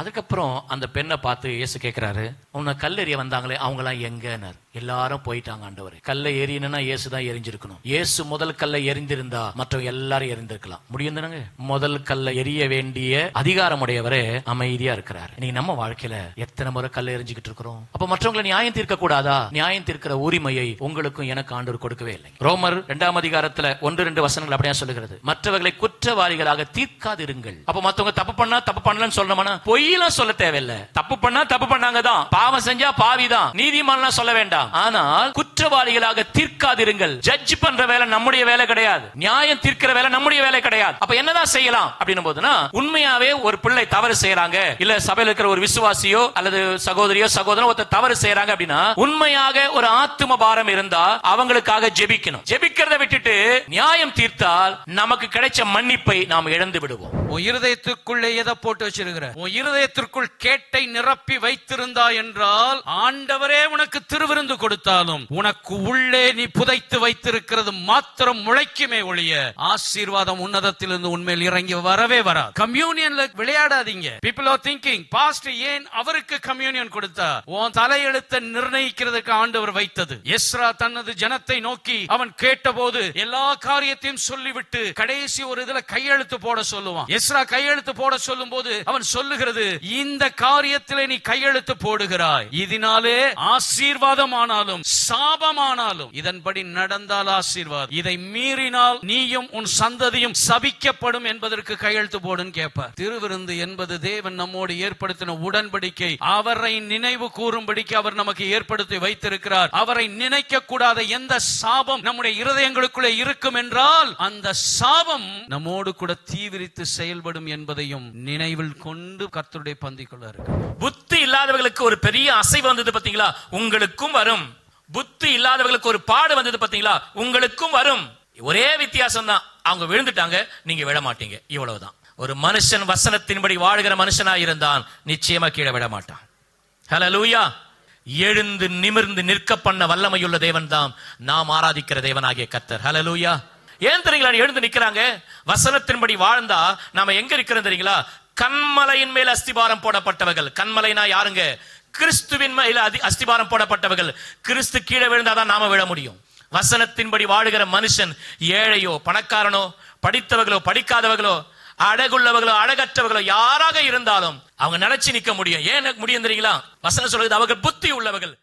அதுக்கப்புறம் அந்த பெண்ணை பார்த்து இயேசு கேட்கிறாரு, உன்னை கல்லெறிய வந்தாங்களே அவங்களாம் எங்கன்னாரு. எல்லாரும் போயிட்டாங்க ஆண்டவரே. கல்லை எரியணும்னா இயேசு தான் எரிஞ்சிருக்கணும். இயேசு முதல் கல்லை எரிந்திருந்தா மற்றவங்க எல்லாரும் எரிந்திருக்கலாம். முடியும் தானங்க? முதல் கல்லை எரிய வேண்டிய அதிகாரமுடையவரே அமைதியா இருக்கிறார். நீங்க நம்ம வாழ்க்கையில எத்தனை முறை கல்லை எரிஞ்சுக்கிட்டு இருக்கிறோம்? அப்ப மற்றவங்களை நியாயம் தீர்க்க கூடாதா? நியாயம் தீர்க்கிற உரிமையை உங்களுக்கும் எனக்கு ஆண்டவர் கொடுக்கவே இல்லை. ரோமர் 2ஆம் அதிகாரத்துல 1-2 வசனங்கள் அப்படியே சொல்லுகிறது, மற்றவர்களை குற்றவாளிகளாக தீர்க்காதிருங்கள். அப்ப மத்தவங்க தப்பு பண்ணா தப்பு பண்ணலன்னு சொல்லணும்னா பொய்யெல்லாம் சொல்ல தேவையில்லை. தப்பு பண்ணா தப்பு பண்ணாங்க தான், பாவம் செஞ்சா பாவிதான், நீதிமான்லாம் சொல்ல வேண்டாம். ஆனால் குற்றவாளிகளாக தீர்க்காதிருங்கள். ஜட்ஜ் பண்ற வேலை நம்முடைய வேலை கிடையாது, நியாயம் தீர்க்கிற வேலை நம்முடைய வேலை கிடையாது. அப்ப என்னதான் செய்யலாம் அப்படின்னும் போதுனா, உண்மையாவே ஒரு பிள்ளை தவறு செய்யறாங்க, இல்ல சபையில் இருக்கிற ஒரு விசுவாசியோ அல்லது சகோதரியோ சகோதரனோ ஒருத்தர் தவறு செய்யறாங்க அப்படின்னா, உண்மையாக ஒரு ஆத்தும பாரம் இருந்தா அவங்களுக்காக ஜெபிக்கணும். ஜெபிக்கிறத விட்டுட்டு நியாயம் தீர்த்தால் நமக்கு கிடைச்ச மன்னிப்பை நாம் இழந்து விடுவோம். உன் இருதயத்துக்குள்ளே எதை போட்டு வச்சிருக்கிற? உன் இருதயத்திற்குள் கேட்டை நிரப்பி வைத்திருந்தா என்றால் ஆண்டவரே உனக்கு திருவிருந்து கொடுத்தாலும் உனக்கு உள்ளே நீ புதைத்து வைத்திருக்கிறது மாத்திரம் முளைக்குமே ஒழிய ஆசீர்வாதம் உன்னதத்திலிருந்து உண்மையில் இறங்கி வரவே வராது. கம்யூனியன்ல விளையாடாதீங்க. people are thinking பாஸ்டர் ஏன் அவருக்கு கம்யூனியன் கொடுத்தா? உன் தலையெழுத்தை நிர்ணயிக்கிறதுக்கு ஆண்டவர் வைத்தது. எஸ்ரா தனது ஜனத்தை நோக்கி அவன் கேட்டபோது எல்லா காரியத்தையும் சொல்லிவிட்டு கடைசி ஒரு இதுல கையெழுத்து போட சொல்லுவான். எஸ்ரா கையெழுத்து போட சொல்லும் போது அவன் சொல்லுகிறது, இந்த காரியத்திலே நீ கையெழுத்து போடுகிறாய், இதனாலே ஆசீர்வாதம் ஆனாலும் சாபமானாலும் இதன்படி நடந்தால் ஆசீர்வாதம், இதை மீறினால் நீயும் உன் சந்ததியும் சபிக்கப்படும் என்பதற்கு கையெழுத்து போடுன்னு கேட்பார். திருவிருந்து என்பது தேவன் நம்மோடு ஏற்படுத்தின உடன்படிக்கை. அவரை நினைவு கூறும்படிக்கு அவர் நமக்கு ஏற்படுத்தி வைத்திருக்கிறார். அவரை நினைக்க கூடாத எந்த சாபம் நம்முடைய இருதயங்களுக்குள்ளே இருக்கும் என்றால் அந்த சாபம் நம்மோடு கூட தீவிரித்து செயல்படும் என்பதையும் நினைவில் கொண்டு கர்த்தருடைய பந்திக்குள்ள இருக்கு. புத்தி இல்லாதவர்களுக்கு ஒரு பெரிய அசைவு வந்தது பாத்தீங்களா, உங்களுக்கும் வரும். புத்தி இல்லாதவர்களுக்கு ஒரு பாடு வந்தது பாத்தீங்களா, உங்களுக்கும் வரும். ஒரே வித்தியாசம் தான், அவங்க விழுந்துட்டாங்க, நீங்க விழ மாட்டீங்க, இவ்வளவுதான். ஒரு மனுஷன் வசனத்தின்படி வாழ்கிற மனுஷனா இருந்தான் நிச்சயமா கீழே விட மாட்டான். ஹல்லேலூயா. எழுந்து நிமிர்ந்து நிற்க பண்ண வல்லமையுள்ள தேவன் தான் நாம் ஆராதிக்கிற தேவனாகிய கர்த்தர். ஹல்லேலூயா. ஏன் தெரியுங்களா எழுந்து நிக்கிறாங்க? வசனத்தின்படி வாழ்ந்தா நாம எங்க இருக்கிறோம் தெரியுங்களா? கண்மலையின் மேல் அஸ்திபாரம் போடப்பட்டவர்கள். கண்மலைனா யாருங்க? கிறிஸ்துவின் மேல அஸ்திபாரம் போடப்பட்டவர்கள். கிறிஸ்து கீழே விழுந்தாதான் நாம விழ முடியும். வசனத்தின்படி வாழுகிற மனுஷன் ஏழையோ பணக்காரனோ படித்தவர்களோ படிக்காதவர்களோ அழகுள்ளவர்களோ அழகற்றவர்களோ யாராக இருந்தாலும் அவங்க நினைச்சு நிக்க முடியும். ஏன் முடியும் தெரியுங்களா? வசனம் சொல்லுது, அவர்கள் புத்தி உள்ளவர்கள்.